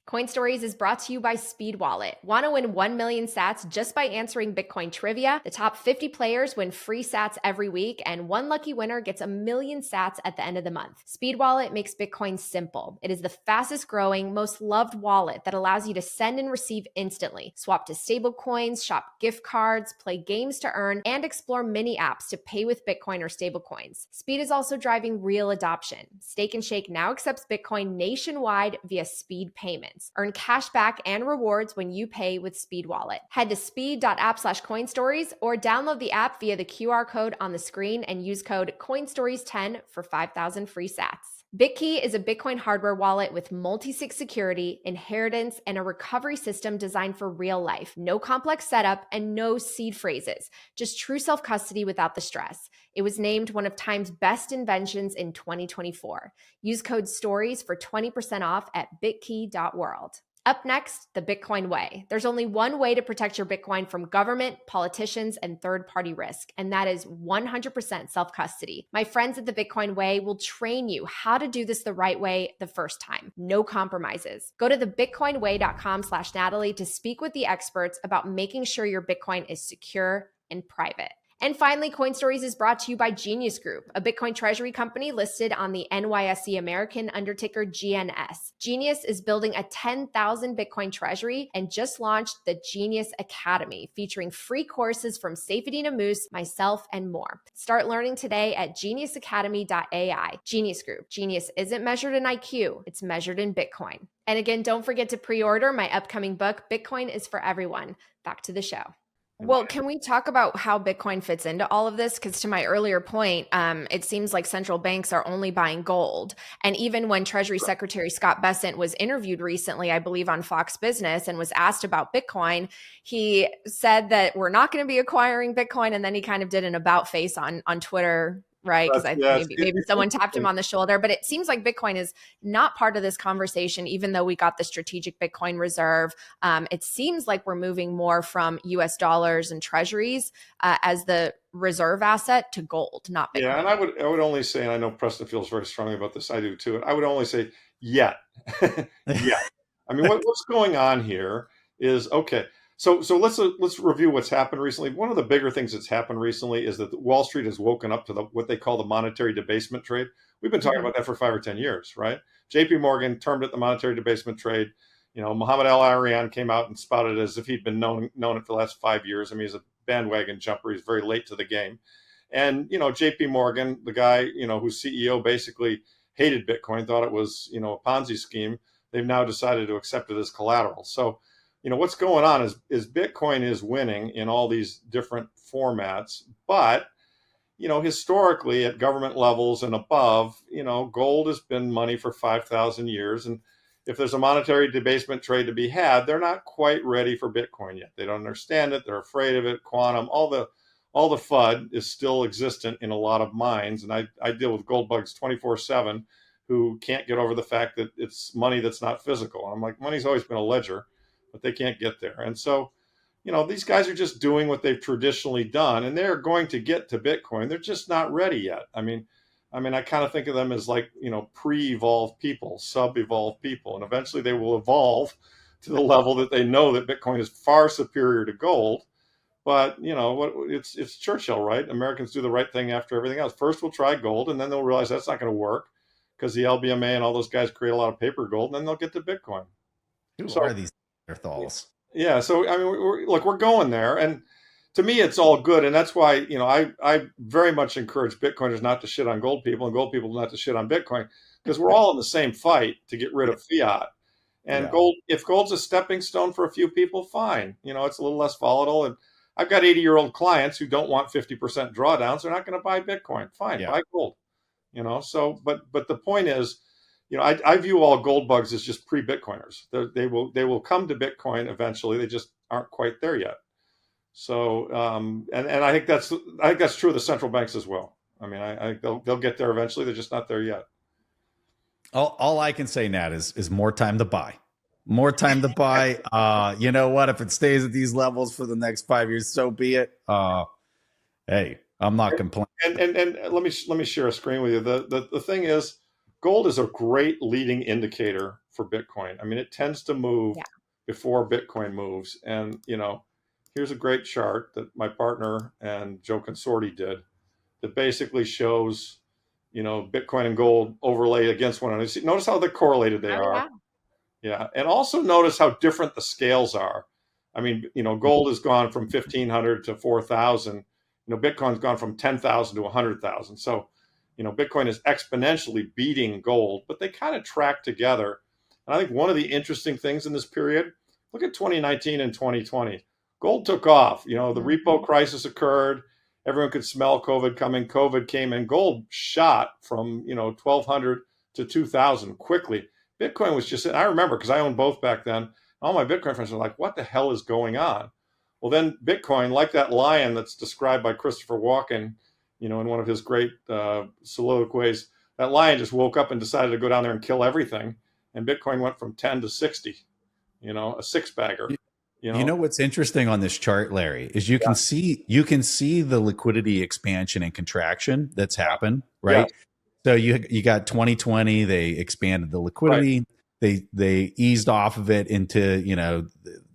Coin Stories is brought to you by Speed Wallet. Want to win 1 million sats just by answering Bitcoin trivia? The top 50 players win free sats every week, and one lucky winner gets 1 million sats at the end of the month. Speed Wallet makes Bitcoin simple. It is the fastest growing, most loved wallet that allows you to send and receive instantly, swap to stablecoins, shop gift cards, play games to earn, and explore mini apps to pay with Bitcoin or stablecoins. Speed is also driving real adoption. Steak and Shake now accepts Bitcoin nationwide via Speed payments. Earn cash back and rewards when you pay with Speed Wallet. Head to speed.app/coinstories or download the app via the QR code on the screen and use code COINSTORIES10 for 5,000 free sats. BitKey is a Bitcoin hardware wallet with multi-sig security, inheritance, and a recovery system designed for real life. No complex setup and no seed phrases, just true self-custody without the stress. It was named one of Time's best inventions in 2024. Use code STORIES for 20% off at bitkey.world. Up next, the Bitcoin way. There's only one way to protect your Bitcoin from government, politicians, and third-party risk, and that is 100% self-custody. My friends at the Bitcoin way will train you how to do this the right way the first time. No compromises. Go to thebitcoinway.com/Natalie to speak with the experts about making sure your Bitcoin is secure and private. And finally, Coin Stories is brought to you by Genius Group, a Bitcoin treasury company listed on the NYSE American under ticker GNS. Genius is building a 10,000 Bitcoin treasury and just launched the Genius Academy, featuring free courses from Saifedean Ammous, myself, and more. Start learning today at geniusacademy.ai. Genius Group. Genius isn't measured in IQ, it's measured in Bitcoin. And again, don't forget to pre-order my upcoming book, Bitcoin is for Everyone. Back to the show. Well, can we talk about how Bitcoin fits into all of this? Because to my earlier point, it seems like central banks are only buying gold. And even when Treasury Secretary Scott Bessent was interviewed recently, I believe on Fox Business, and was asked about Bitcoin, he said that we're not going to be acquiring Bitcoin. And then he kind of did an about face on Twitter, right? Because maybe someone tapped him on the shoulder. But it seems like Bitcoin is not part of this conversation, even though we got the strategic Bitcoin reserve. It seems like we're moving more from US dollars and treasuries as the reserve asset to gold, not Bitcoin. Yeah, and I would only say, and I know Preston feels very strongly about this, I do too, I would only say, yeah. Yeah. I mean, what's going on here is, okay, so let's review what's happened recently. One of the bigger things that's happened recently is that Wall Street has woken up to what they call the monetary debasement trade. We've been talking about that for 5 or 10 years, right? JP Morgan termed it the monetary debasement trade. You know, Mohammed El-Arian came out and spouted it as if he'd been known it for the last 5 years. I mean, he's a bandwagon jumper. He's very late to the game. And, you know, JP Morgan, the guy, you know, whose CEO basically hated Bitcoin, thought it was, you know, a Ponzi scheme. They've now decided to accept it as collateral. So, you know, what's going on is Bitcoin is winning in all these different formats, but, you know, historically at government levels and above, you know, gold has been money for 5,000 years. And if there's a monetary debasement trade to be had, they're not quite ready for Bitcoin yet. They don't understand it. They're afraid of it. Quantum, all the FUD is still existent in a lot of minds. And I deal with gold bugs 24/7 who can't get over the fact that it's money that's not physical. And I'm like, money's always been a ledger, but they can't get there. And so, you know, these guys are just doing what they've traditionally done, and they're going to get to Bitcoin. They're just not ready yet. I mean, I kind of think of them as like, you know, pre-evolved people, sub-evolved people, and eventually they will evolve to the level that they know that Bitcoin is far superior to gold. But, you know, it's Churchill, right? Americans do the right thing after everything else. First, we'll try gold, and then they'll realize that's not going to work because the LBMA and all those guys create a lot of paper gold, and then they'll get to Bitcoin. Who are these Neanderthals? Yeah, so I mean, we're going there, and to me, it's all good, and that's why, you know, I very much encourage Bitcoiners not to shit on gold people and gold people not to shit on Bitcoin, because we're all in the same fight to get rid of fiat. And gold, if gold's a stepping stone for a few people, fine. You know, it's a little less volatile, and I've got 80-year-old clients who don't want 50% drawdowns. They're not going to buy Bitcoin. Fine, buy gold. You know, so but the point is, you know, I view all gold bugs as just pre-Bitcoiners. They will come to Bitcoin eventually. They just aren't quite there yet. So and I think that's true of the central banks as well. I mean, I think they'll get there eventually. They're just not there yet. All I can say, Nat, is more time to buy. More time to buy. You know what? If it stays at these levels for the next 5 years, so be it. Hey, I'm not complaining. And let me share a screen with you. The thing is, gold is a great leading indicator for Bitcoin. I mean, it tends to move before Bitcoin moves. And, you know, here's a great chart that my partner and Joe Consorti did that basically shows, you know, Bitcoin and gold overlay against one another. Notice how they're correlated they are. Yeah. And also notice how different the scales are. I mean, you know, gold has gone from 1,500 to 4,000. You know, Bitcoin's gone from 10,000 to 100,000. So, you know, Bitcoin is exponentially beating gold, but they kind of track together. And I think one of the interesting things in this period, look at 2019 and 2020. Gold took off. You know, the repo crisis occurred. Everyone could smell COVID coming. COVID came and gold shot from, you know, 1,200 to 2,000 quickly. Bitcoin was just, I remember because I owned both back then. All my Bitcoin friends were like, what the hell is going on? Well, then Bitcoin, like that lion that's described by Christopher Walken, you know, in one of his great soliloquies, that lion just woke up and decided to go down there and kill everything. And Bitcoin went from 10 to 60, you know, a six bagger. You know what's interesting on this chart, Larry, is you can see the liquidity expansion and contraction that's happened, right? Yeah. So you got 2020, they expanded the liquidity, right. They eased off of it into, you know,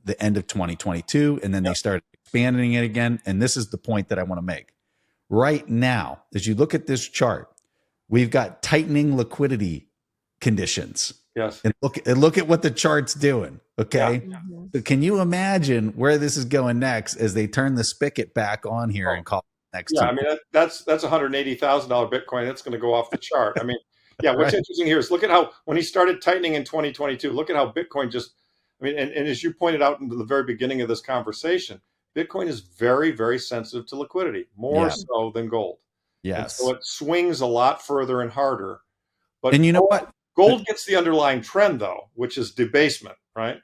the end of 2022, and then they started expanding it again. And this is the point that I want to make. right now, as you look at this chart, we've got tightening liquidity conditions. Yes. And look at what the chart's doing. Okay. Yeah. So can you imagine where this is going next as they turn the spigot back on here and call it next? Yeah, I mean that's $180,000 Bitcoin. That's going to go off the chart. I mean, yeah. What's interesting here is look at how when he started tightening in 2022. Look at how Bitcoin just. I mean, and as you pointed out in the very beginning of this conversation, Bitcoin is very, very sensitive to liquidity, more so than gold. Yes. And so it swings a lot further and harder. But and you know what? Gold gets the underlying trend though, which is debasement, right?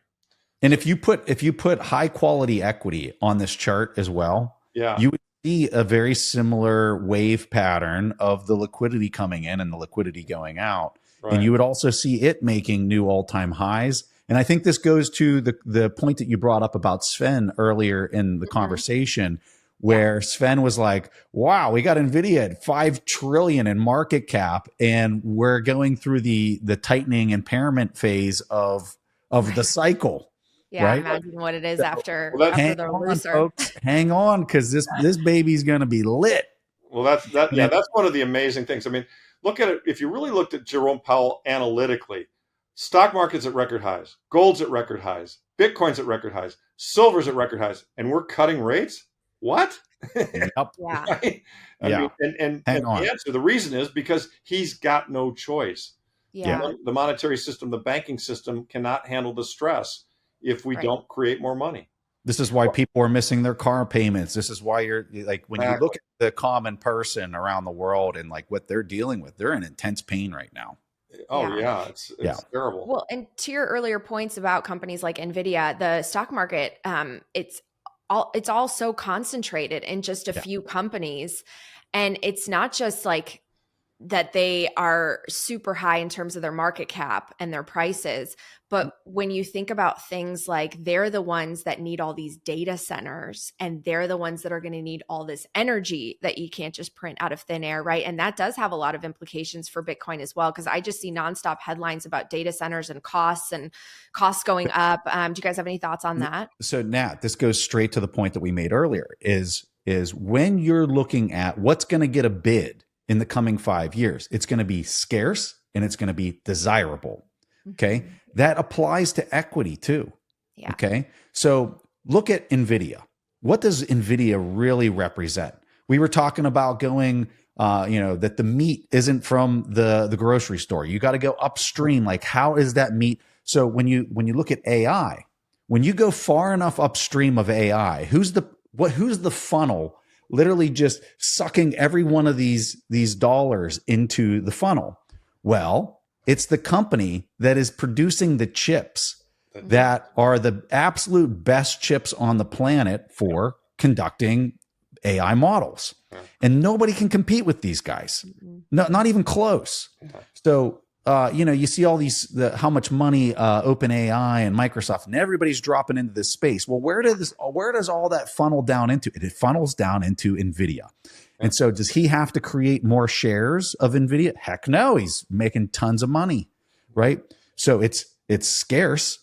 And if you put high quality equity on this chart as well, you would see a very similar wave pattern of the liquidity coming in and the liquidity going out. Right. And you would also see it making new all-time highs. And I think this goes to the point that you brought up about Sven earlier in the conversation, where Sven was like, wow, we got NVIDIA at 5 trillion in market cap, and we're going through the tightening impairment phase of the cycle. Yeah, right? imagine what it is after hang the on, looser. folks, hang on, because this baby's going to be lit. Well, that's one of the amazing things. I mean, look at it. If you really looked at Jerome Powell analytically, stock market's at record highs, gold's at record highs, Bitcoin's at record highs, silver's at record highs, and we're cutting rates? What? Yep. Yeah. Right? I mean, and the answer, the reason is because he's got no choice. Yeah. The monetary system, the banking system cannot handle the stress if we don't create more money. This is why people are missing their car payments. This is why you're like, when you look at the common person around the world and like what they're dealing with, they're in intense pain right now. Oh yeah, it's terrible. Well, and to your earlier points about companies like NVIDIA, the stock market, it's all so concentrated in just a few companies. And it's not just like that they are super high in terms of their market cap and their prices. But when you think about things like they're the ones that need all these data centers, and they're the ones that are going to need all this energy that you can't just print out of thin air, right? And that does have a lot of implications for Bitcoin as well, because I just see nonstop headlines about data centers and costs going up. Do you guys have any thoughts on that? So Nat, this goes straight to the point that we made earlier is when you're looking at what's going to get a bid in the coming 5 years, it's going to be scarce and it's going to be desirable. Okay. That applies to equity too. Yeah. Okay. So look at NVIDIA. What does NVIDIA really represent? We were talking about going, that the meat isn't from the grocery store. You got to go upstream. Like, how is that meat? So when you look at AI, when you go far enough upstream of AI, who's the funnel literally just sucking every one of these dollars into the funnel? Well, it's the company that is producing the chips that are the absolute best chips on the planet for conducting AI models. And nobody can compete with these guys. No, not even close. So, you see all how much money OpenAI and Microsoft and everybody's dropping into this space. Well, where does all that funnel down into? It funnels down into NVIDIA. And so does he have to create more shares of NVIDIA? Heck no, he's making tons of money, right? So it's scarce,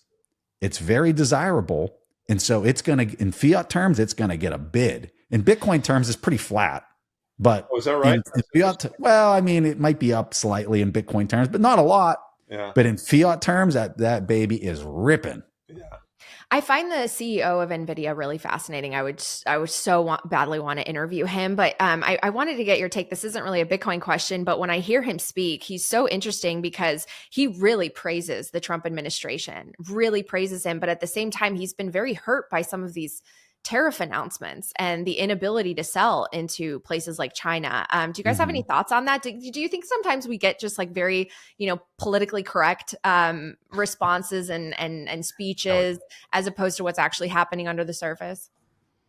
it's very desirable. And so it's going to, in fiat terms, it's going to get a bid. In Bitcoin terms, it's pretty flat. But is that right? In fiat, well, I mean, it might be up slightly in Bitcoin terms, but not a lot. Yeah. But in fiat terms, that baby is ripping. Yeah. I find the CEO of NVIDIA really fascinating. I would badly want to interview him, but I wanted to get your take. This isn't really a Bitcoin question, but when I hear him speak, he's so interesting because he really praises the Trump administration, really praises him. But at the same time, he's been very hurt by some of these tariff announcements and the inability to sell into places like China. Do you guys have any thoughts on that? Do you think sometimes we get just like very, politically correct responses and speeches as opposed to what's actually happening under the surface?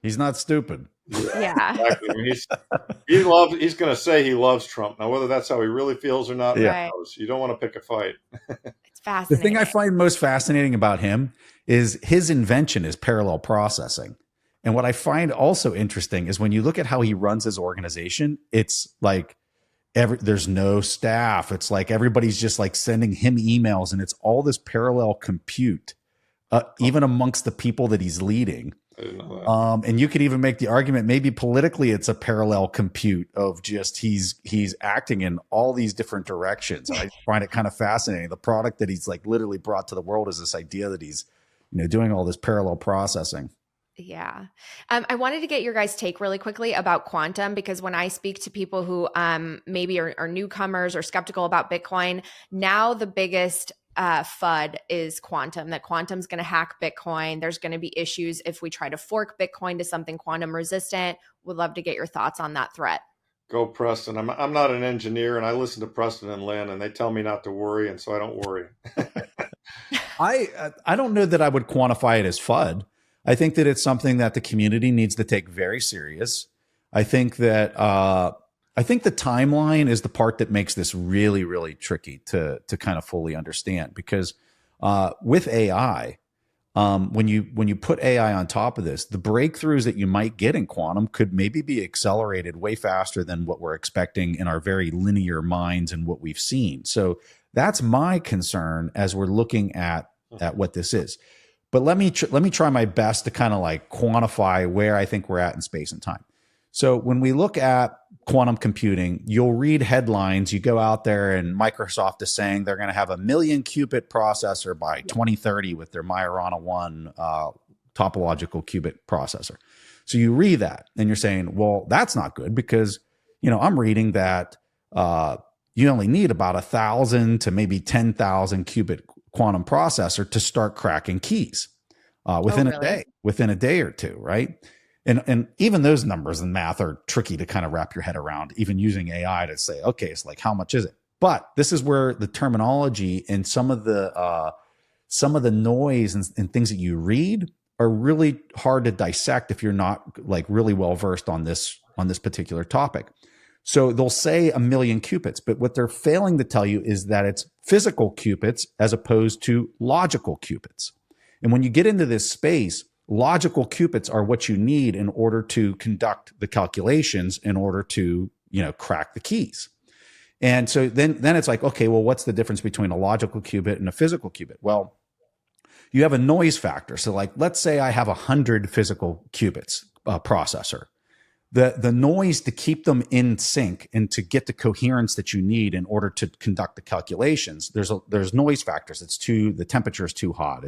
He's not stupid. Yeah. Exactly. I mean, he's going to say he loves Trump. Now, whether that's how he really feels or not, you don't want to pick a fight. It's fascinating. The thing I find most fascinating about him is his invention is parallel processing. And what I find also interesting is when you look at how he runs his organization, it's like there's no staff. It's like everybody's just like sending him emails, and it's all this parallel compute, even amongst the people that he's leading. I didn't know that. And you could even make the argument, maybe politically, it's a parallel compute of just he's acting in all these different directions. I find it kind of fascinating. The product that he's like literally brought to the world is this idea that he's, doing all this parallel processing. Yeah. I wanted to get your guys' take really quickly about quantum, because when I speak to people who maybe are newcomers or skeptical about Bitcoin, now the biggest FUD is quantum, that quantum's going to hack Bitcoin. There's going to be issues if we try to fork Bitcoin to something quantum resistant. Would love to get your thoughts on that threat. Go Preston. I'm not an engineer, and I listen to Preston and Lynn, and they tell me not to worry, and so I don't worry. I don't know that I would quantify it as FUD. I think that it's something that the community needs to take very serious. I think that the timeline is the part that makes this really, really tricky to kind of fully understand, because with AI, when you put AI on top of this, the breakthroughs that you might get in quantum could maybe be accelerated way faster than what we're expecting in our very linear minds and what we've seen. So that's my concern as we're looking at what this is. But let me try my best to kind of like quantify where I think we're at in space and time. So when we look at quantum computing, you'll read headlines. You go out there and Microsoft is saying they're going to have a 1 million qubit processor by 2030 with their Majorana 1 topological qubit processor. So you read that and you're saying, well, that's not good, because, I'm reading that you only need about 1,000 to maybe 10,000 qubit quantum processor to start cracking keys within a day or two, right? And even those numbers and math are tricky to kind of wrap your head around, even using AI to say, okay, it's like, how much is it? But this is where the terminology and some of the noise and things that you read are really hard to dissect if you're not like really well versed on this particular topic. So they'll say 1 million qubits, but what they're failing to tell you is that it's physical qubits as opposed to logical qubits. And when you get into this space, logical qubits are what you need in order to conduct the calculations in order to, crack the keys. And so then it's like, okay, well, what's the difference between a logical qubit and a physical qubit? Well, you have a noise factor. So like, let's say I have 100 physical qubits processor. The noise to keep them in sync and to get the coherence that you need in order to conduct the calculations, there's noise factors. The temperature is too hot.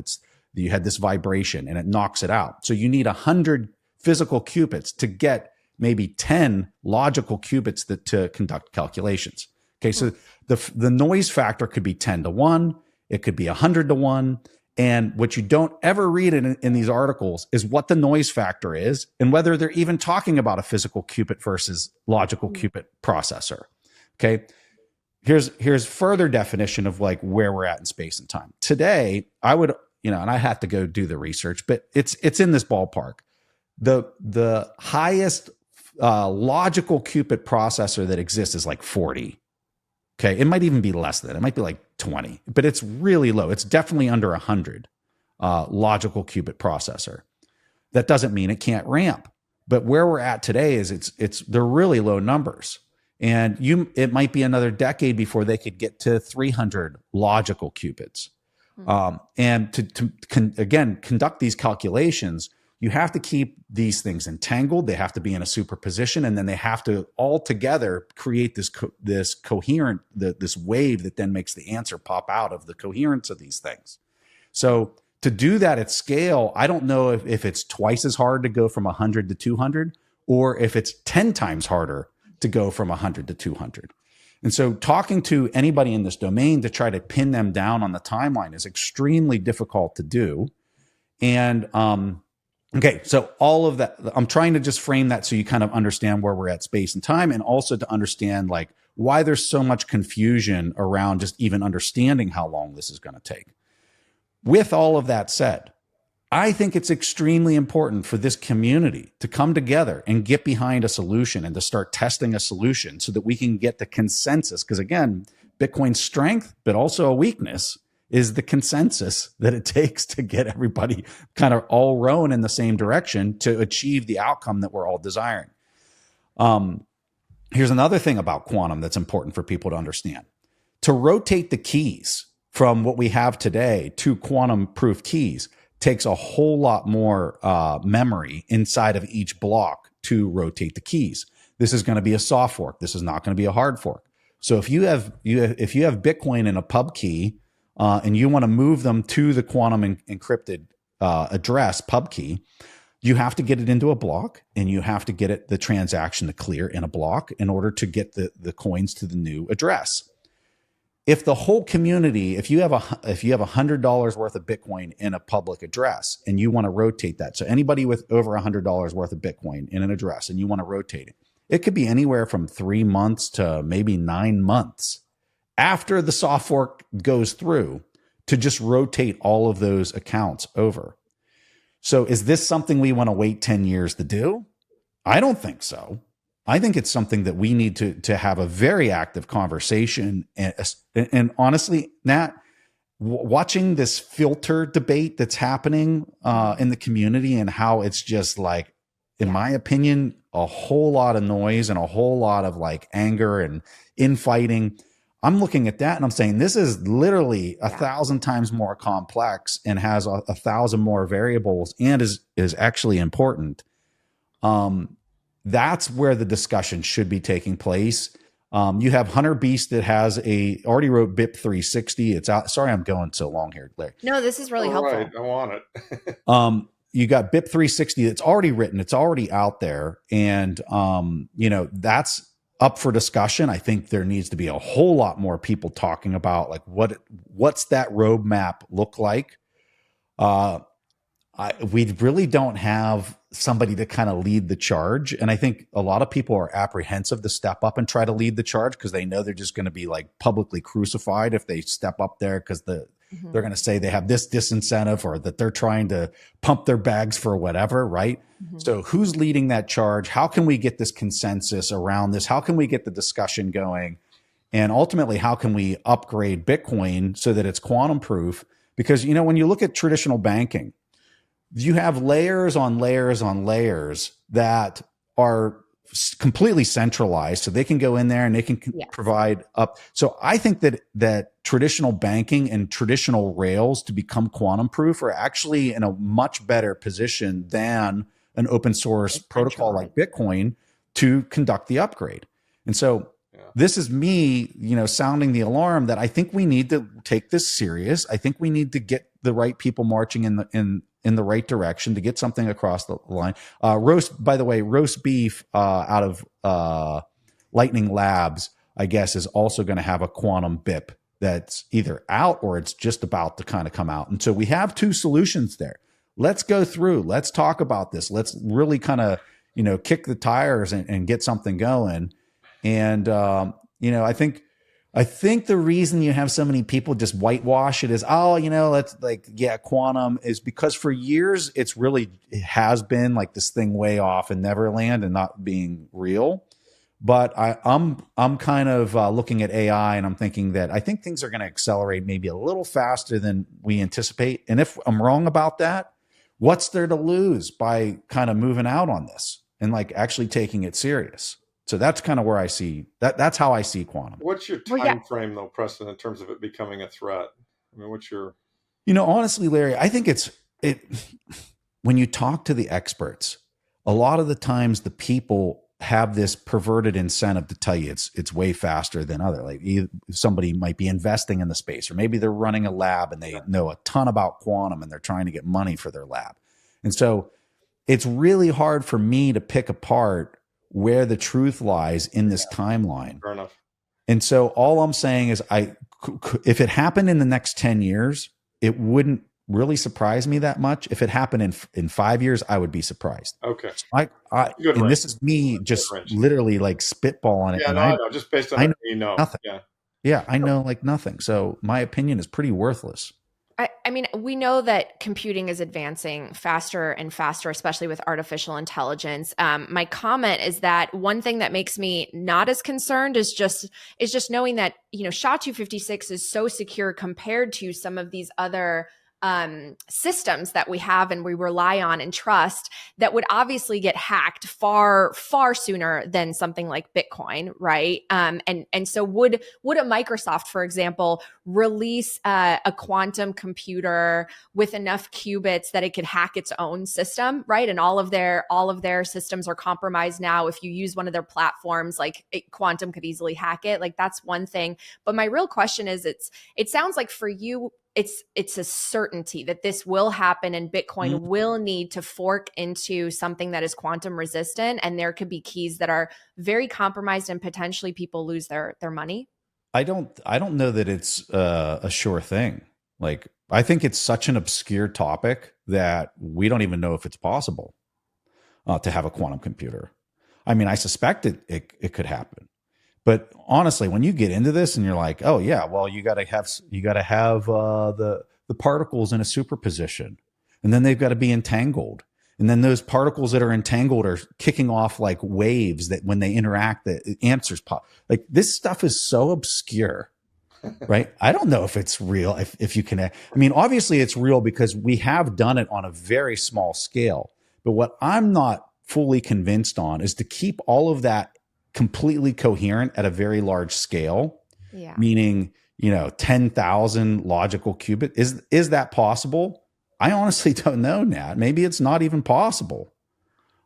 You had this vibration and it knocks it out. So you need 100 physical qubits to get maybe 10 logical qubits to conduct calculations. Okay, so the noise factor could be 10 to 1. It could be 100 to 1. And what you don't ever read in these articles is what the noise factor is and whether they're even talking about a physical qubit versus logical qubit processor. Okay. Here's further definition of like where we're at in space and time. Today, I would, and I have to go do the research, but it's in this ballpark. The highest logical qubit processor that exists is like 40. Okay, it might even be less than that. It might be like 20, but it's really low. It's definitely under 100 logical qubit processor. That doesn't mean it can't ramp, but where we're at today is they're really low numbers, and it might be another decade before they could get to 300 logical qubits. And to conduct these calculations, you have to keep these things entangled. They have to be in a superposition, and then they have to all together create this coherent, this wave that then makes the answer pop out of the coherence of these things. So to do that at scale, I don't know if it's twice as hard to go from 100 to 200, or if it's 10 times harder to go from 100 to 200. And so talking to anybody in this domain to try to pin them down on the timeline is extremely difficult to do. And okay, so all of that, I'm trying to just frame that so you kind of understand where we're at space and time, and also to understand like why there's so much confusion around just even understanding how long this is going to take. With all of that said, I think it's extremely important for this community to come together and get behind a solution and to start testing a solution so that we can get the consensus. Because again, Bitcoin's strength, but also a weakness, is the consensus that it takes to get everybody kind of all rowing in the same direction to achieve the outcome that we're all desiring. Here's another thing about quantum that's important for people to understand. To rotate the keys from what we have today to quantum proof keys takes a whole lot more memory inside of each block to rotate the keys. This is going to be a soft fork. This is not going to be a hard fork. So if you have Bitcoin in a pub key and you want to move them to the quantum encrypted address pub key, you have to get it into a block, and you have to get the transaction to clear in a block in order to get the coins to the new address. If the whole community, if you have $100 worth of Bitcoin in a public address and you want to rotate that, so anybody with over $100 worth of Bitcoin in an address and you want to rotate it, it could be anywhere from 3 months to maybe 9 months after the soft fork goes through to just rotate all of those accounts over. So is this something we want to wait 10 years to do? I don't think so. I think it's something that we need to have a very active conversation. And honestly, Nat, watching this filter debate that's happening in the community and how it's just like, in my opinion, a whole lot of noise and a whole lot of like anger and infighting. I'm looking at that and I'm saying this is literally 1,000 times more complex and has 1,000 more variables and is actually important. That's where the discussion should be taking place. You have Hunter Beast that already wrote BIP 360. It's out. Sorry, I'm going so long here, Larry. No, this is really helpful. Right, I want it. You got BIP 360 that's already written. It's already out there. And, that's up for discussion. I think there needs to be a whole lot more people talking about like what's that roadmap look like? We really don't have somebody to kind of lead the charge. And I think a lot of people are apprehensive to step up and try to lead the charge because they know they're just going to be like publicly crucified if they step up there because they're going to say they have this disincentive or that they're trying to pump their bags for whatever, right? Mm-hmm. So who's leading that charge? How can we get this consensus around this? How can we get the discussion going? And ultimately, how can we upgrade Bitcoin so that it's quantum proof? Because, when you look at traditional banking, you have layers on layers on layers that are completely centralized. So they can go in there and they can provide up. So I think that traditional banking and traditional rails to become quantum proof are actually in a much better position than an open source protocol like Bitcoin to conduct the upgrade. And so this is me, sounding the alarm that I think we need to take this serious. I think we need to get the right people marching in the right direction to get something across the line. Roast beef out of Lightning Labs, I guess, is also going to have a quantum BIP that's either out or it's just about to kind of come out. And so we have two solutions there. Let's go through. Let's talk about this. Let's really kind of, kick the tires and get something going. And, I think the reason you have so many people just whitewash it is, quantum is because for years it has been like this thing way off in Neverland and not being real. But I'm kind of looking at AI and I'm thinking that I think things are going to accelerate maybe a little faster than we anticipate. And if I'm wrong about that, what's there to lose by kind of moving out on this and like actually taking it serious? So that's kind of where I see that. That's how I see quantum. What's your time frame, though, Preston, in terms of it becoming a threat? I mean, what's your? Honestly, Larry, I think it. When you talk to the experts, a lot of the times the people have this perverted incentive to tell you it's way faster than other. Like somebody might be investing in the space, or maybe they're running a lab and they know a ton about quantum and they're trying to get money for their lab. And so it's really hard for me to pick apart where the truth lies in this timeline. Fair enough. And so all I'm saying is if it happened in the next 10 years, it wouldn't really surprise me that much. If it happened in 5 years, I would be surprised. Okay. So and this is me just literally like spitballing it. Yeah, and I know. Just based on nothing. Yeah, I know like nothing. So my opinion is pretty worthless. I mean, we know that computing is advancing faster and faster, especially with artificial intelligence. My comment is that one thing that makes me not as concerned is just knowing that, SHA-256 is so secure compared to some of these other systems that we have and we rely on and trust that would obviously get hacked far sooner than something like Bitcoin, right? And so would a Microsoft, for example, release a quantum computer with enough qubits that it could hack its own system, right? And all of their systems are compromised now. If you use one of their platforms, like quantum could easily hack it. Like that's one thing. But my real question is, it sounds like for you, it's a certainty that this will happen and Bitcoin will need to fork into something that is quantum resistant, and there could be keys that are very compromised and potentially people lose their money. I don't know that it's a sure thing. Like, I think it's such an obscure topic that we don't even know if it's possible to have a quantum computer. I mean, I suspect it could happen. But honestly, when you get into this and you're like, oh yeah, well, you got to have the particles in a superposition, and then they've got to be entangled, and then those particles that are entangled are kicking off like waves that when they interact, the answers pop. Like, this stuff is so obscure, right? I don't know if it's real. If you can, I mean, obviously it's real because we have done it on a very small scale. But what I'm not fully convinced on is to keep all of that completely coherent at a very large scale, meaning, 10,000 logical qubit. Is that possible? I honestly don't know, Nat. Maybe it's not even possible.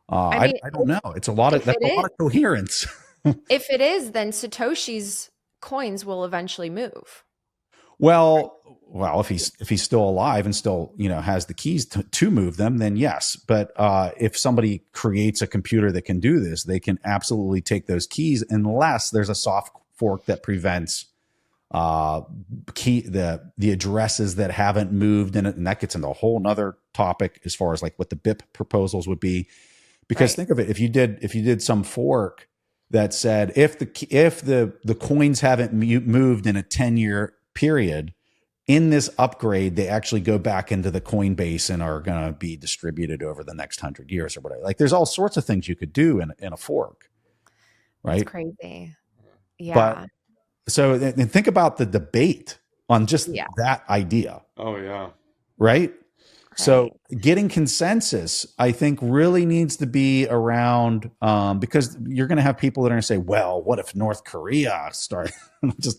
I don't know. It's a lot of coherence. If it is, then Satoshi's coins will eventually move. Well, if he's still alive and still, has the keys to move them, then yes. But if somebody creates a computer that can do this, they can absolutely take those keys, unless there's a soft fork that prevents the addresses that haven't moved in it, and that gets into a whole nother topic as far as like what the BIP proposals would be. Because think of it, if you did some fork that said if the coins haven't moved in a 10-year period, in this upgrade, they actually go back into the Coinbase and are going to be distributed over the next 100 years or whatever. Like, there's all sorts of things you could do in a fork, right? It's crazy. Yeah. But so then think about the debate on just that idea. Oh, yeah. Right? So getting consensus, I think, really needs to be around, because you're going to have people that are going to say, well, what if North Korea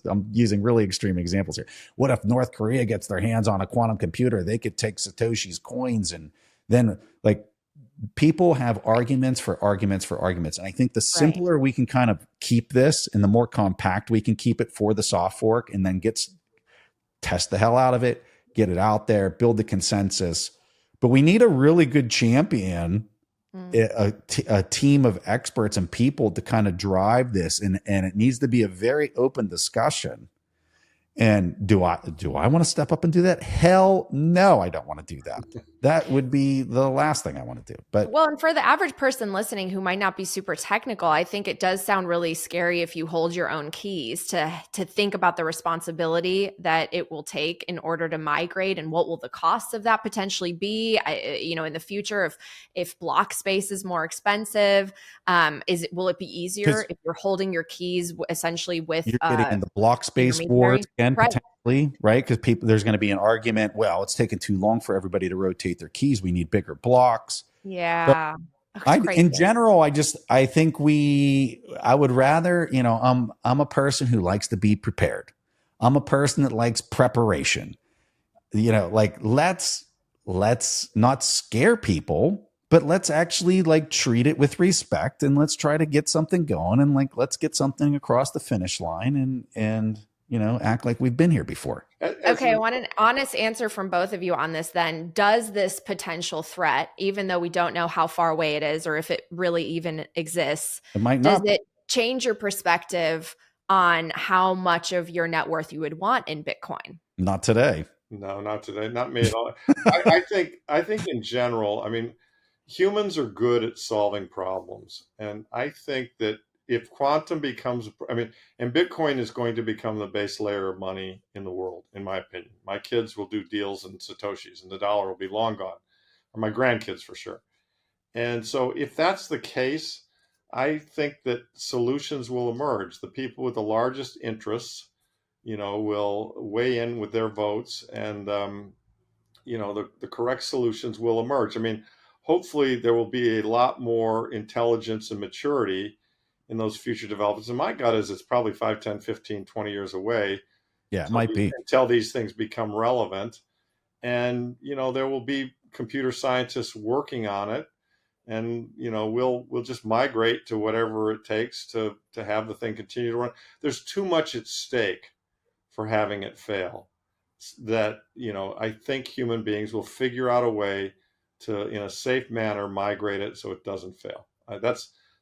I'm using really extreme examples here. What if North Korea gets their hands on a quantum computer? They could take Satoshi's coins, and then like people have arguments for arguments for arguments. And I think the simpler we can kind of keep this, and the more compact we can keep it for the soft fork, and then test the hell out of it, get it out there, build the consensus. But we need a really good champion, a team of experts and people to kind of drive this. And it needs to be a very open discussion. And do I want to step up and do that? Hell no, I don't want to do that. That would be the last thing I want to do. But well, and for the average person listening who might not be super technical, I think it does sound really scary if you hold your own keys to think about the responsibility that it will take in order to migrate, and what will the costs of that potentially be? In the future, if block space is more expensive, will it be easier if you're holding your keys essentially with you're getting in the block space wars again, potentially, right? Because there's going to be an argument. Well, it's taking too long for everybody to rotate their keys. We need bigger blocks. Yeah. In general, I think I would rather, I'm a person who likes to be prepared. I'm a person that likes preparation. Like, let's not scare people, but let's actually like treat it with respect, and let's try to get something going, and like, let's get something across the finish line, and act like we've been here before. Okay, I want an honest answer from both of you on this then. Does this potential threat, even though we don't know how far away it is or if it really even exists, it might not. Does it change your perspective on how much of your net worth you would want in Bitcoin? Not today. No, not today. Not me at all. I think in general, I mean, humans are good at solving problems. And I think that if quantum becomes, and Bitcoin is going to become the base layer of money in the world, in my opinion. My kids will do deals in Satoshis, and the dollar will be long gone, or my grandkids for sure. And so if that's the case, I think that solutions will emerge. The people with the largest interests, will weigh in with their votes, and the correct solutions will emerge. I mean, hopefully there will be a lot more intelligence and maturity in those future developments. And my gut is it's probably 5, 10, 15, 20 years away. Yeah, it might be. Until these things become relevant. And, there will be computer scientists working on it. And, we'll just migrate to whatever it takes to have the thing continue to run. There's too much at stake for having it fail that, I think human beings will figure out a way to, in a safe manner, migrate it so it doesn't fail.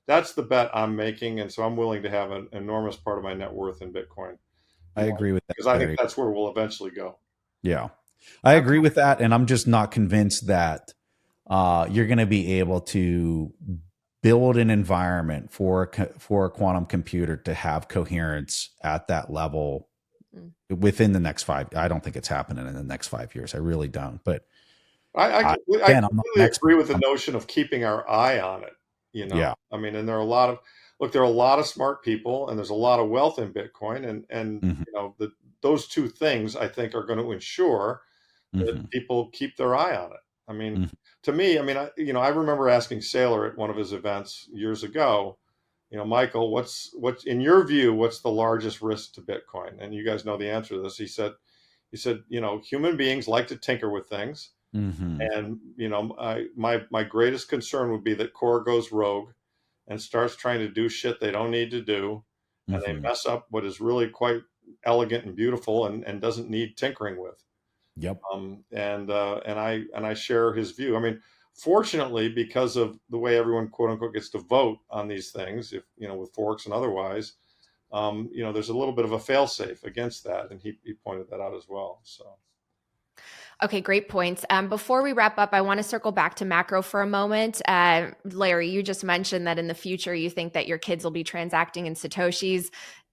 That's the bet I'm making. And so I'm willing to have an enormous part of my net worth in Bitcoin. I agree with that. Because I think that's where we'll eventually go. Yeah, I agree with that. And I'm just not convinced that you're going to be able to build an environment for a quantum computer to have coherence at that level within the next 5. I don't think it's happening in the next 5 years. I really don't. But I completely agree with the notion of keeping our eye on it. Yeah. I mean, and there are a lot of smart people, and there's a lot of wealth in Bitcoin, and those two things I think are going to ensure that people keep their eye on it. I mean, to me, I remember asking Saylor at one of his events years ago, Michael, what's in your view, what's the largest risk to Bitcoin? And you guys know the answer to this. He said, human beings like to tinker with things. And, my greatest concern would be that Core goes rogue and starts trying to do shit they don't need to do. And they mess up what is really quite elegant and beautiful and doesn't need tinkering with. Yep. And I share his view. I mean, fortunately, because of the way everyone quote unquote gets to vote on these things, if, with forks and otherwise, there's a little bit of a fail safe against that. And he pointed that out as well. So. Okay, great points. Before we wrap up, I want to circle back to macro for a moment. Larry, you just mentioned that in the future, you think that your kids will be transacting in Satoshis.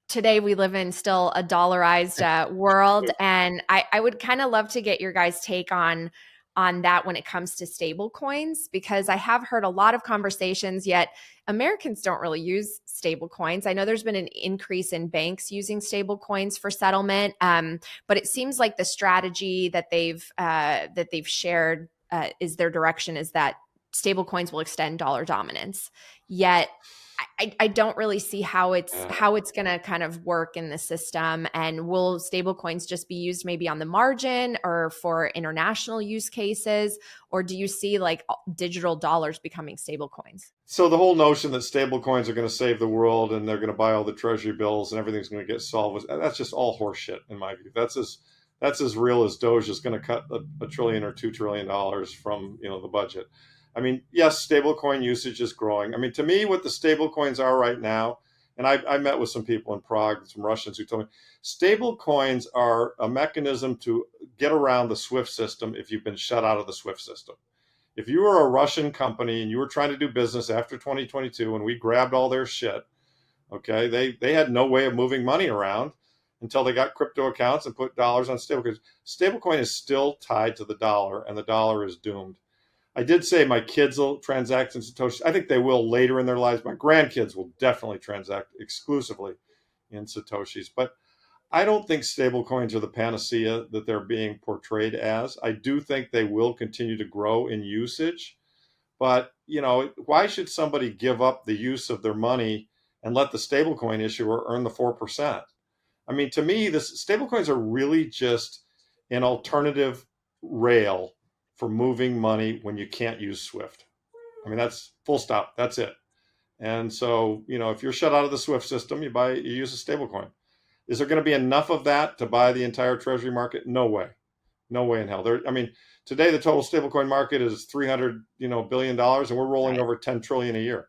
Today, we live in still a dollarized world. And I would kind of love to get your guys' take on that when it comes to stable coins, because I have heard a lot of conversations, yet Americans don't really use stable coins. I know there's been an increase in banks using stable coins for settlement, but it seems like the strategy that they've shared is their direction is that stable coins will extend dollar dominance. Yet I don't really see how it's going to kind of work in the system. And will stablecoins just be used maybe on the margin or for international use cases? Or do you see like digital dollars becoming stablecoins? So the whole notion that stablecoins are going to save the world and they're going to buy all the treasury bills and everything's going to get solved, that's just all horseshit in my view. That's as real as Doge is going to cut a trillion or $2 trillion from the budget. I mean, yes, stablecoin usage is growing. I mean, to me, what the stablecoins are right now, and I met with some people in Prague, some Russians who told me, stablecoins are a mechanism to get around the SWIFT system if you've been shut out of the SWIFT system. If you were a Russian company and you were trying to do business after 2022 and we grabbed all their shit, okay, they had no way of moving money around until they got crypto accounts and put dollars on stablecoins. Stablecoin is still tied to the dollar, and the dollar is doomed. I did say my kids will transact in Satoshi. I think they will later in their lives. My grandkids will definitely transact exclusively in Satoshis. But I don't think stablecoins are the panacea that they're being portrayed as. I do think they will continue to grow in usage. But, why should somebody give up the use of their money and let the stablecoin issuer earn the 4%? I mean, to me, the stablecoins are really just an alternative rail for moving money when you can't use SWIFT. I mean, that's full stop. That's it. And so, if you're shut out of the SWIFT system, you use a stablecoin. Is there going to be enough of that to buy the entire treasury market? No way. No way in hell. Today the total stablecoin market is $300 billion, and we're rolling over 10 trillion a year.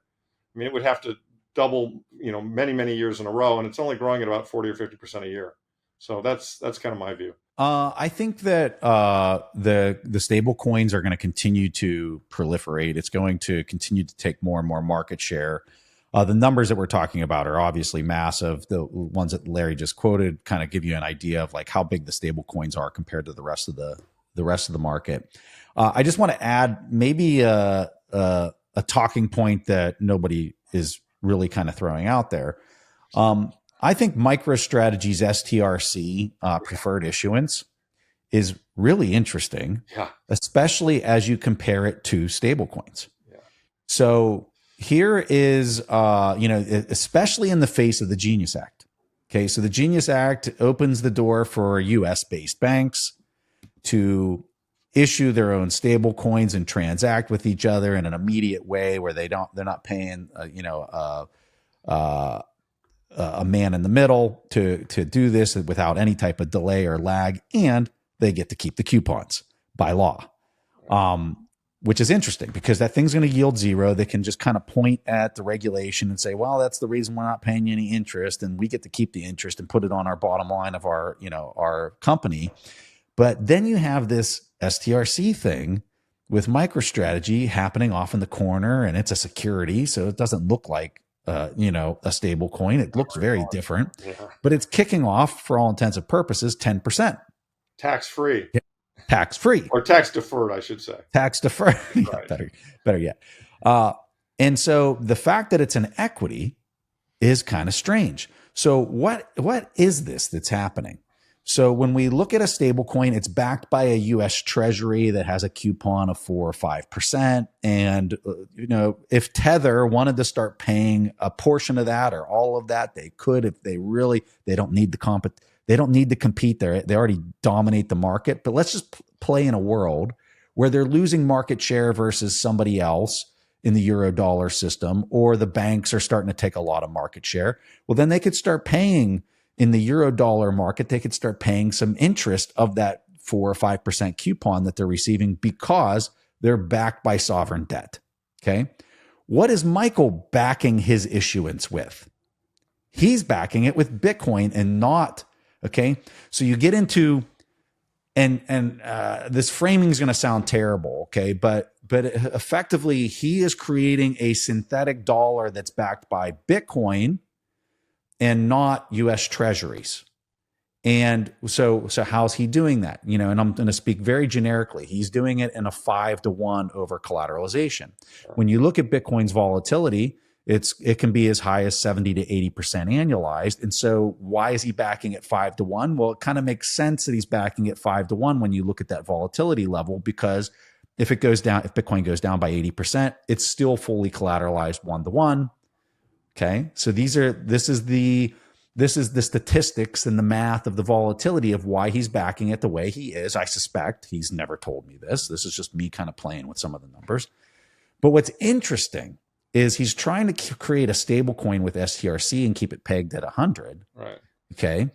I mean, it would have to double, many, many years in a row, and it's only growing at about 40 or 50% a year. So that's kind of my view. I think that the stable coins are going to continue to proliferate. It's going to continue to take more and more market share. The numbers that we're talking about are obviously massive. The ones that Larry just quoted kind of give you an idea of like how big the stable coins are compared to the rest of the market. I just want to add maybe a talking point that nobody is really kind of throwing out there. I think MicroStrategy's STRC preferred issuance is really interesting, Yeah. especially as you compare it to stablecoins. Yeah. So here is, especially in the face of the Genius Act. Okay, so the Genius Act opens the door for US-based banks to issue their own stable coins and transact with each other in an immediate way where they're not paying, a man in the middle to do this without any type of delay or lag, and they get to keep the coupons by law, which is interesting because that thing's going to yield zero. They can just kind of point at the regulation and say, well, that's the reason we're not paying you any interest, and we get to keep the interest and put it on our bottom line of our company. But then you have this STRC thing with MicroStrategy happening off in the corner, and it's a security, so it doesn't look like a stable coin. It looks very different, but it's kicking off for all intents and purposes 10%. Tax-free. Tax-free. Or tax-deferred, I should say. Tax-deferred. Right. better yet. And so the fact that it's an equity is kind of strange. So what is this that's happening? So when we look at a stable coin, it's backed by a U.S. Treasury that has a coupon of 4 or 5%. And, if Tether wanted to start paying a portion of that or all of that, they could if they don't need to compete there. They already dominate the market. But let's just play in a world where they're losing market share versus somebody else in the euro dollar system, or the banks are starting to take a lot of market share. Well, then they could start paying in the euro dollar market, they could start paying some interest of that 4 or 5% coupon that they're receiving because they're backed by sovereign debt. Okay. What is Michael backing his issuance with? He's backing it with Bitcoin and not. Okay. So you get into, and this framing is going to sound terrible. Okay. But effectively he is creating a synthetic dollar that's backed by Bitcoin and not U.S. treasuries. And so how's he doing that? And I'm going to speak very generically. He's doing it in a 5-to-1 over collateralization. When you look at Bitcoin's volatility, it can be as high as 70 to 80% annualized. And so why is he backing at 5-to-1? Well, it kind of makes sense that he's backing at 5-to-1 when you look at that volatility level, because if Bitcoin goes down by 80%, it's still fully collateralized 1-to-1. Okay, so this is the statistics and the math of the volatility of why he's backing it the way he is. I suspect he's never told me this. This is just me kind of playing with some of the numbers. But what's interesting is he's trying to create a stable coin with STRC and keep it pegged at 100. Right. Okay,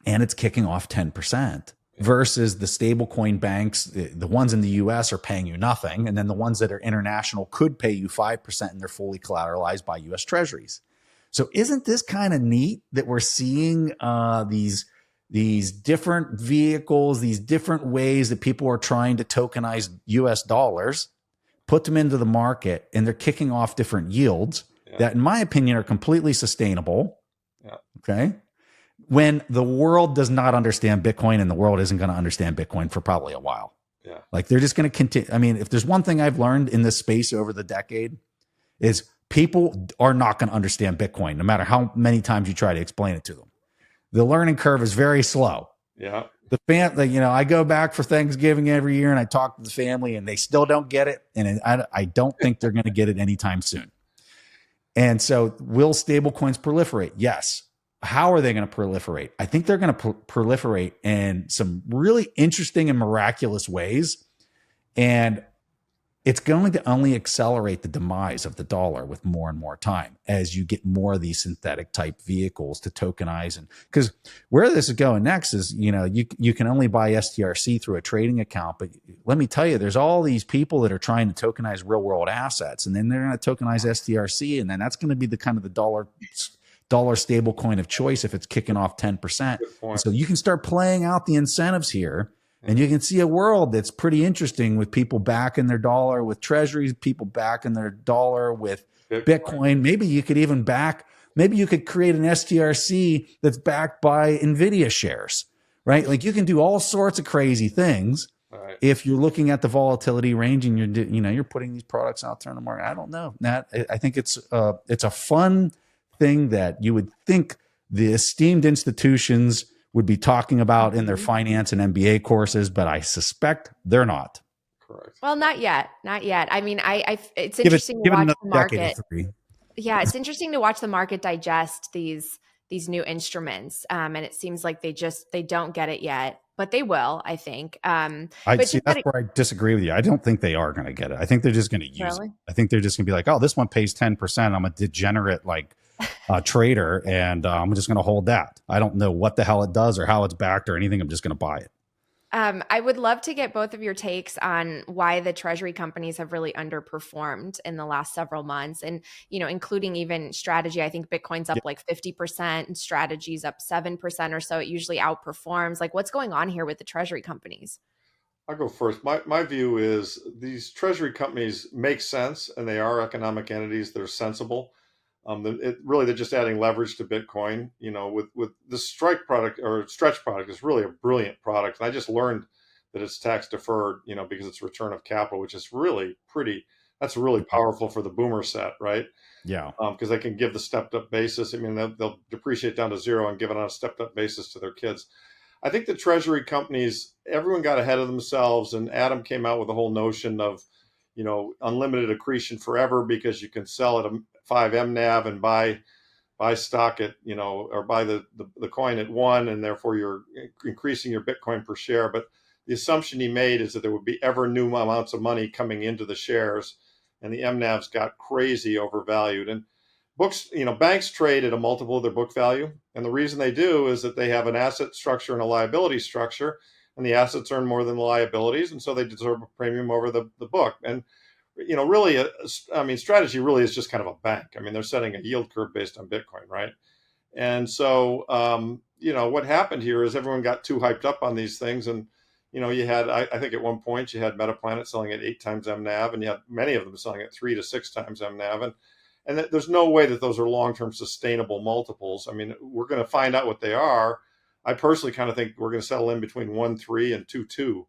and it's kicking off 10%. Versus the stablecoin banks, the ones in the US are paying you nothing. And then the ones that are international could pay you 5% and they're fully collateralized by US treasuries. So isn't this kind of neat that we're seeing these different vehicles, these different ways that people are trying to tokenize US dollars, put them into the market, and they're kicking off different yields that, in my opinion, are completely sustainable. Yeah. Okay. When the world does not understand Bitcoin, and the world isn't going to understand Bitcoin for probably a while. Yeah. Like they're just going to continue. I mean, if there's one thing I've learned in this space over the decade is people are not going to understand Bitcoin, no matter how many times you try to explain it to them. The learning curve is very slow. Yeah. I go back for Thanksgiving every year and I talk to the family and they still don't get it. And I don't think they're going to get it anytime soon. And so will stablecoins proliferate? Yes. How are they going to proliferate? I think they're going to proliferate in some really interesting and miraculous ways. And it's going to only accelerate the demise of the dollar with more and more time as you get more of these synthetic type vehicles to tokenize. And because where this is going next is, you can only buy STRC through a trading account. But let me tell you, there's all these people that are trying to tokenize real world assets, and then they're going to tokenize STRC. And then that's going to be the kind of the dollar stable coin of choice if it's kicking off 10%. So you can start playing out the incentives here. And you can see a world that's pretty interesting with people backing their dollar with treasuries, people backing their dollar with Bitcoin. Maybe you could create an STRC that's backed by NVIDIA shares, right? Like you can do all sorts of crazy things if you're looking at the volatility range and you're putting these products out there in the market. I don't know, Nat. I think it's a fun thing that you would think the esteemed institutions would be talking about in their finance and MBA courses, but I suspect they're not. Correct. Well, not yet. Not yet. I mean, it's Give interesting to it watch another the decade or market. three. Yeah, it's interesting to watch the market digest these new instruments. And it seems like they don't get it yet, but they will, I think. I see. That's where I disagree with you. I don't think they are going to get it. I think they're just going to use it. I think they're just going to be like, oh, this one pays 10%. I'm a degenerate trader, and I'm just going to hold that. I don't know what the hell it does or how it's backed or anything. I'm just going to buy it. I would love to get both of your takes on why the treasury companies have really underperformed in the last several months, and including even strategy. I think Bitcoin's up like 50% and strategy's up 7% or so. It usually outperforms. Like, what's going on here with the treasury companies? I'll go first. My view is these treasury companies make sense, and they are economic entities. They're sensible. They're just adding leverage to Bitcoin. With the Strike product or Stretch product is really a brilliant product. And I just learned that it's tax deferred, because it's return of capital, which is really that's really powerful for the boomer set, right? Yeah. Because they can give the stepped up basis. I mean, they'll depreciate down to zero and give it on a stepped up basis to their kids. I think the treasury companies, everyone got ahead of themselves, and Adam came out with the whole notion of, unlimited accretion forever because you can sell at a 5 MNAV and buy stock at, or buy the coin at 1, and therefore you're increasing your Bitcoin per share. But the assumption he made is that there would be ever new amounts of money coming into the shares, and the MNAVs got crazy overvalued. And banks trade at a multiple of their book value. And the reason they do is that they have an asset structure and a liability structure, and the assets earn more than the liabilities. And so they deserve a premium over the book. And, really, strategy really is just kind of a bank. I mean, they're setting a yield curve based on Bitcoin, right? And so, what happened here is everyone got too hyped up on these things. And, you had, I think at one point you had Metaplanet selling at 8 times MNAV, and you had many of them selling at 3 to 6 times MNAV. And there's no way that those are long-term sustainable multiples. I mean, we're going to find out what they are. I personally kind of think we're going to settle in between 1.3 and 2.2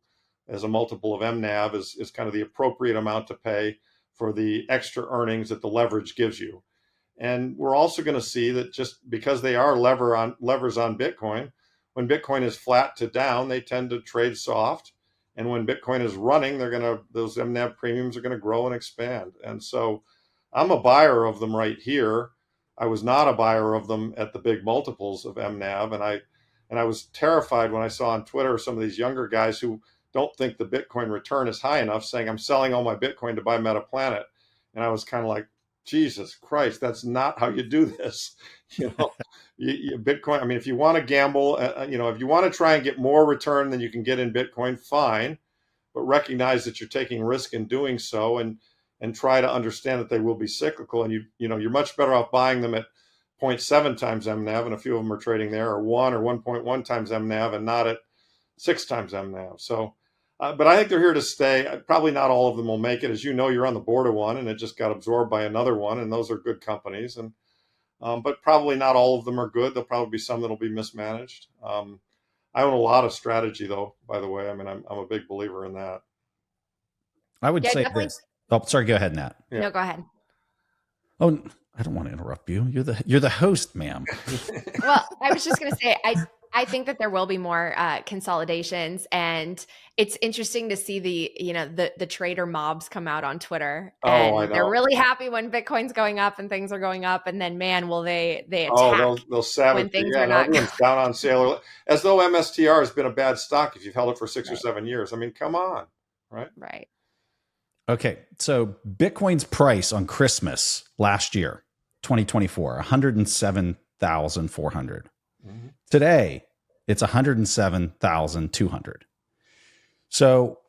as a multiple of MNAV is kind of the appropriate amount to pay for the extra earnings that the leverage gives you. And we're also going to see that just because they are levers on Bitcoin, when Bitcoin is flat to down, they tend to trade soft. And when Bitcoin is running, those MNAV premiums are going to grow and expand. And so I'm a buyer of them right here. I was not a buyer of them at the big multiples of MNAV. And I was terrified when I saw on Twitter some of these younger guys who don't think the Bitcoin return is high enough saying, I'm selling all my Bitcoin to buy Metaplanet. And I was kind of like, Jesus Christ, that's not how you do this. Bitcoin, I mean, if you want to gamble, if you want to try and get more return than you can get in Bitcoin, fine, but recognize that you're taking risk in doing so, and try to understand that they will be cyclical. And you're much better off buying them at 0.7 times MNAV, and a few of them are trading there, or 1 or 1.1 times MNAV, and not at 6 times MNAV. So, but I think they're here to stay. Probably not all of them will make it. As you know, you're on the board of one, and it just got absorbed by another one, and those are good companies. And but probably not all of them are good. There'll probably be some that'll be mismanaged. I own a lot of strategy, though. By the way, I mean I'm a big believer in that. I would say definitely. this. Oh, sorry. Go ahead, Nat. Yeah. No, go ahead. Oh, I don't want to interrupt you. You're the host, ma'am. Well, I was just going to say, I think that there will be more consolidations, and it's interesting to see the trader mobs come out on Twitter, and they're really happy when Bitcoin's going up and things are going up, and then man, will they attack they'll savage when things are not going down on sale, as though MSTR has been a bad stock if you've held it for 6 or 7 years. I mean, come on, right? Okay, so Bitcoin's price on Christmas last year, 2024, 107,400. Mm-hmm. Today, it's 107,200. So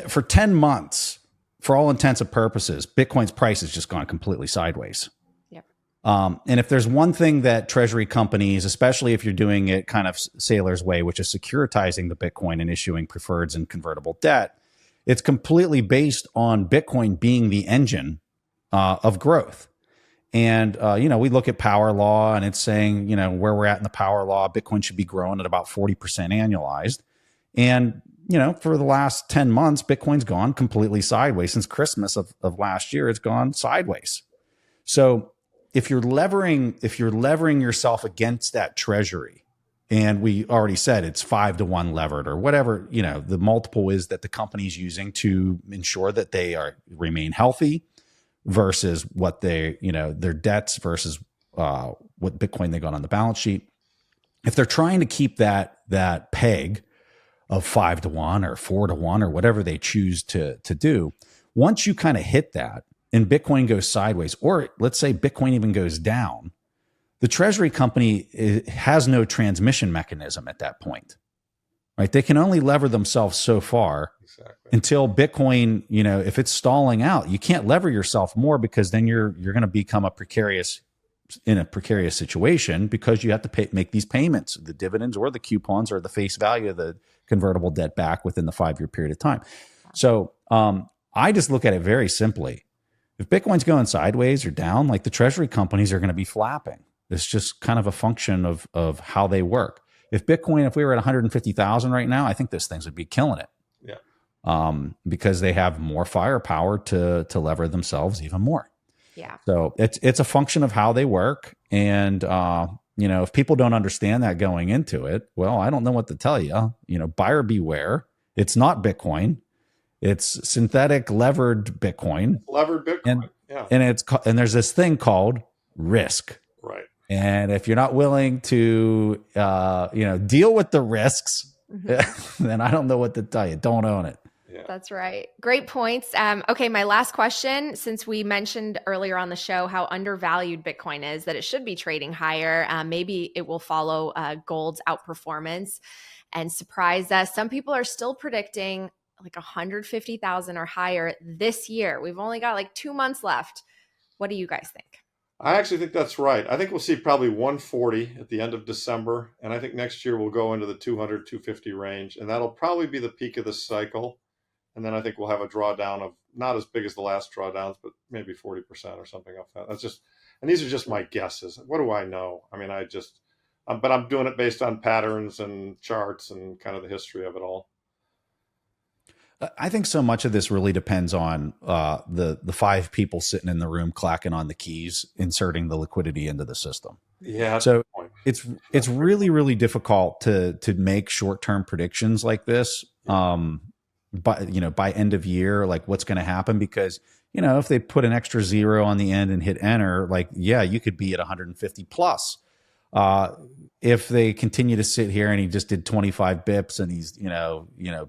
for 10 months, for all intents and purposes, Bitcoin's price has just gone completely sideways. Yep. And if there's one thing that treasury companies, especially if you're doing it kind of Sailor's way, which is securitizing the Bitcoin and issuing preferreds and convertible debt, it's completely based on Bitcoin being the engine of growth. And, we look at power law, and it's saying, where we're at in the power law, Bitcoin should be growing at about 40% annualized. And, for the last 10 months, Bitcoin's gone completely sideways. Since Christmas of last year, it's gone sideways. So if you're levering yourself against that treasury And we already said it's 5-to-1 levered or whatever, the multiple is that the company's using to ensure that they remain healthy versus what their debts versus what Bitcoin they got on the balance sheet. If they're trying to keep that peg of 5-to-1 or 4-to-1 or whatever they choose to do, once you kind of hit that and Bitcoin goes sideways, or let's say Bitcoin even goes down, the treasury company has no transmission mechanism at that point, right? They can only lever themselves so far until Bitcoin, if it's stalling out, you can't lever yourself more because then you're going to become in a precarious situation because you have to make these payments, the dividends or the coupons or the face value of the convertible debt back within the 5-year period of time. So I just look at it very simply. If Bitcoin's going sideways or down, like the treasury companies are going to be flapping. It's just kind of a function of how they work. If we were at 150,000 right now, I think those things would be killing it. Yeah. Because they have more firepower to lever themselves even more. Yeah. So it's a function of how they work. And, if people don't understand that going into it, well, I don't know what to tell you. Buyer beware. It's not Bitcoin. It's synthetic levered Bitcoin. Levered Bitcoin. And there's this thing called risk. Right. And if you're not willing to, deal with the risks, then I don't know what to tell you. Don't own it. Yeah. That's right. Great points. Okay, my last question, since we mentioned earlier on the show how undervalued Bitcoin is, that it should be trading higher, maybe it will follow gold's outperformance and surprise us. Some people are still predicting like 150,000 or higher this year. We've only got like 2 months left. What do you guys think? I actually think that's right. I think we'll see probably 140 at the end of December. And I think next year we'll go into the 200, 250 range. And that'll probably be the peak of the cycle. And then I think we'll have a drawdown of not as big as the last drawdowns, but maybe 40% or something like that. And these are just my guesses. What do I know? I mean, but I'm doing it based on patterns and charts and kind of the history of it all. I think so much of this really depends on the 5 people sitting in the room clacking on the keys, inserting the liquidity into the system. Yeah. So it's really, really difficult to make short-term predictions like this. By end of year, like what's going to happen, because, if they put an extra 0 on the end and hit enter, you could be at 150 plus. If they continue to sit here and he just did 25 bips and he's,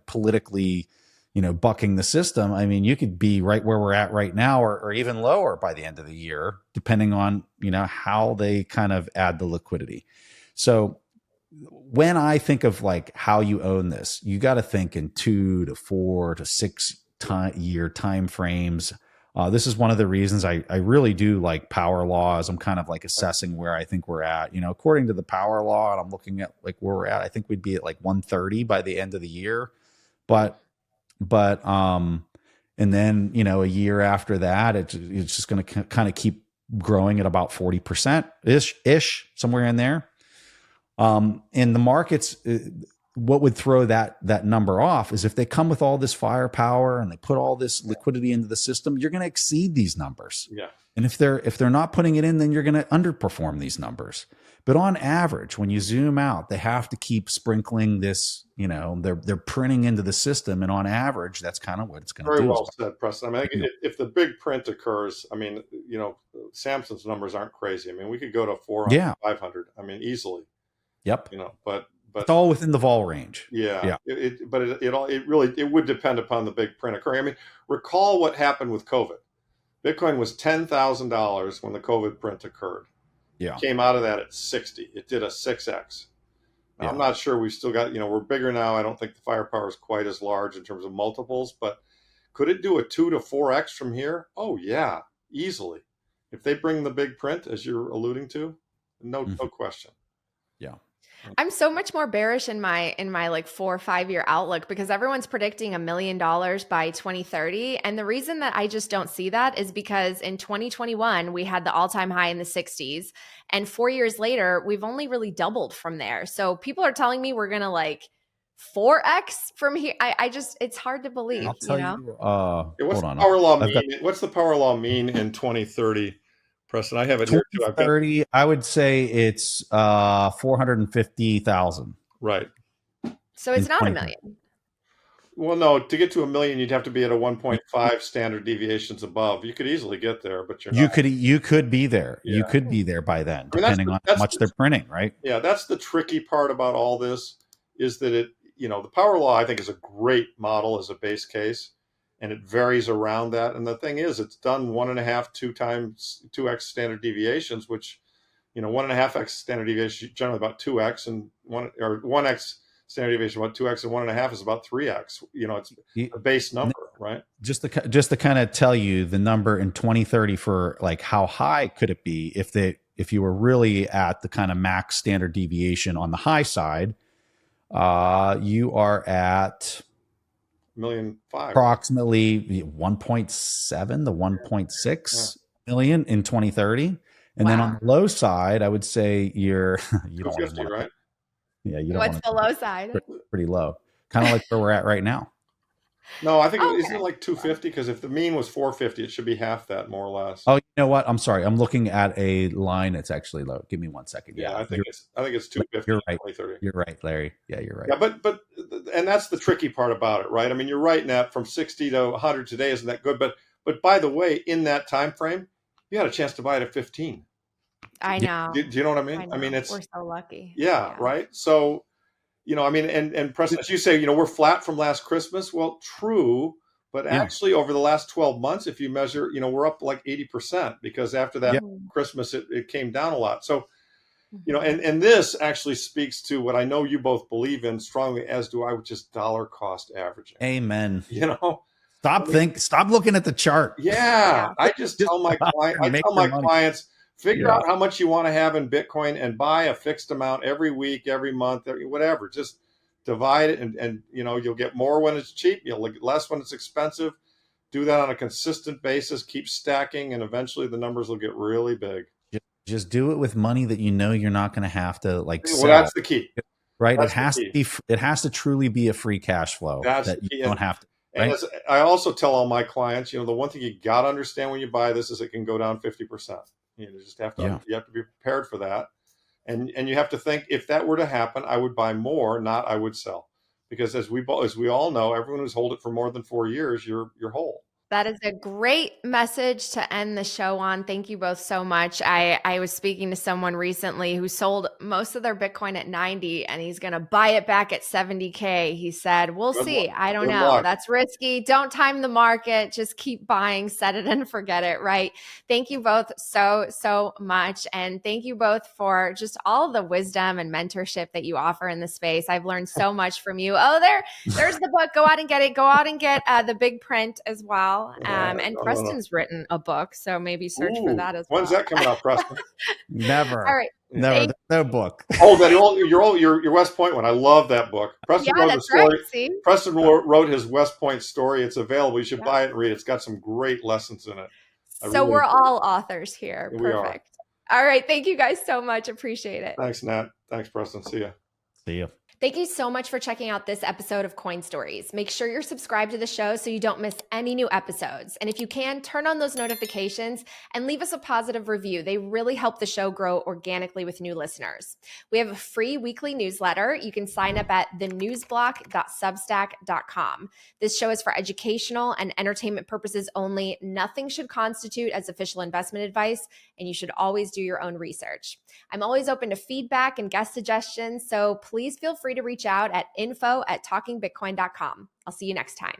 politically, bucking the system, I mean, you could be right where we're at right now or even lower by the end of the year, depending on, how they kind of add the liquidity. So when I think of like how you own this, you got to think in 2 to 4 to 6 year time frames. This is one of the reasons I really do like power laws. I'm kind of like assessing where I think we're at, according to the power law, and I'm looking at like where we're at. I think we'd be at like 130 by the end of the year, but and then, a year after that, it's just going to kind of keep growing at about 40% ish, somewhere in there. In the markets, what would throw that number off is if they come with all this firepower and they put all this liquidity into the system, you're going to exceed these numbers. Yeah. And if they're not putting it in, then you're going to underperform these numbers. But on average, when you zoom out, they have to keep sprinkling this, they're printing into the system. And on average, that's kind of what it's going to do. Very well said, Preston. I mean, if the big print occurs, I mean, Samson's numbers aren't crazy. I mean, we could go to 400, 500. I mean, easily. Yep. But it's all within the vol range. Yeah. It would depend upon the big print occurring. I mean, recall what happened with COVID. Bitcoin was $10,000 when the COVID print occurred. Yeah. Came out of that at 60. It did a 6x. Now, I'm not sure we've still got, we're bigger now. I don't think the firepower is quite as large in terms of multiples, but could it do a 2 to 4x from here? Oh yeah, easily. If they bring the big print, as you're alluding to, no question. Yeah. I'm so much more bearish in my like 4 or 5 year outlook because everyone's predicting $1 million by 2030. And the reason that I just don't see that is because in 2021, we had the all-time high in the 60s. And 4 years later, we've only really doubled from there. So people are telling me we're going to like 4x from here. It's hard to believe. I'll tell you, what's the power law mean in 2030, Preston, I have it here too. I've got 2030, I would say it's 450,000. right. So it's In not a 2030. million. Well, no, to get to a million, you'd have to be at a 1.5 standard deviations above. You could easily get there, but you're not. You could be there. Yeah. You could be there by then, I mean, depending on how much they're printing, right? Yeah, that's the tricky part about all this is that the power law, I think, is a great model as a base case, and it varies around that. And the thing is, it's done 1.5, 2x standard deviations, which, 1.5x standard deviation is generally about 2x, and 1x standard deviation about 2x, and 1.5 is about 3x. It's a base number, right? Just to kind of tell you the number in 2030 for like how high could it be if you were really at the kind of max standard deviation on the high side, you are at $1.5 million. approximately 1.7 to 1.6 million in 2030. And then on the low side, I would say you don't 250, right? Yeah, you don't What's want the low side? pretty low, kind of like where we're at right now. No, I think Okay. isn't it like 250? Because if the mean was 450, it should be half that, more or less. Oh, you know what? I'm sorry. I'm looking at a line that's actually low. Give me 1 second. Yeah, I think it's 250. You're right. 2030. You're right, Larry. Yeah, you're right. Yeah, but and that's the tricky part about it, right? I mean, you're right, Nat. From 60 to 100 today isn't that good, but by the way, in that time frame, you had a chance to buy it at 15. I know. Do you know what I mean? I mean, it's we're so lucky. yeah, right. So, I mean, and Preston, as you say, we're flat from last Christmas. Well, true, but Yeah. actually over the last 12 months, if you measure, we're up like 80% because after that Christmas, it came down a lot. So, and this actually speaks to what I know you both believe in strongly, as do I, which is dollar cost averaging. Amen. Stop looking at the chart. Yeah, I just tell my clients, figure Yeah. out how much you want to have in Bitcoin and buy a fixed amount every week, every month, whatever. Just divide it, and you'll get more when it's cheap. You'll get less when it's expensive. Do that on a consistent basis. Keep stacking, and eventually the numbers will get really big. Just do it with money that you're not going to have to sell. Well, that's the key, right? That's It has to truly be a free cash flow that you don't have to. Right? And as I also tell all my clients, the one thing you got to understand when you buy this is it can go down 50%. You just have to you have to be prepared for that, and you have to think, if that were to happen, I would buy more, not I would sell, because as we all know, everyone who's held it for more than 4 years, you're whole. That is a great message to end the show on. Thank you both so much. I was speaking to someone recently who sold most of their Bitcoin at 90 and he's going to buy it back at 70K. He said, we'll see. I don't know. That's risky. Don't time the market. Just keep buying, set it and forget it. Right. Thank you both so much. And thank you both for just all the wisdom and mentorship that you offer in the space. I've learned so much from you. Oh, there's the book. Go out and get it. Go out and get the big print as well. And Preston's written a book, so maybe search for that as well. When's that coming out, Preston? Never. All right. Never. No book. Oh, your West Point one. I love that book. Preston wrote the story. Right. See? Preston wrote his West Point story. It's available. You should buy it and read it. It's got some great lessons in it. So we're all authors here. Perfect. All right. Thank you guys so much. Appreciate it. Thanks, Nat. Thanks, Preston. See ya. See ya. Thank you so much for checking out this episode of Coin Stories. Make sure you're subscribed to the show so you don't miss any new episodes. And if you can, turn on those notifications and leave us a positive review. They really help the show grow organically with new listeners. We have a free weekly newsletter. You can sign up at thenewsblock.substack.com. This show is for educational and entertainment purposes only. Nothing should constitute as official investment advice, and you should always do your own research. I'm always open to feedback and guest suggestions, so please feel free to reach out at info@talkingbitcoin.com. I'll see you next time.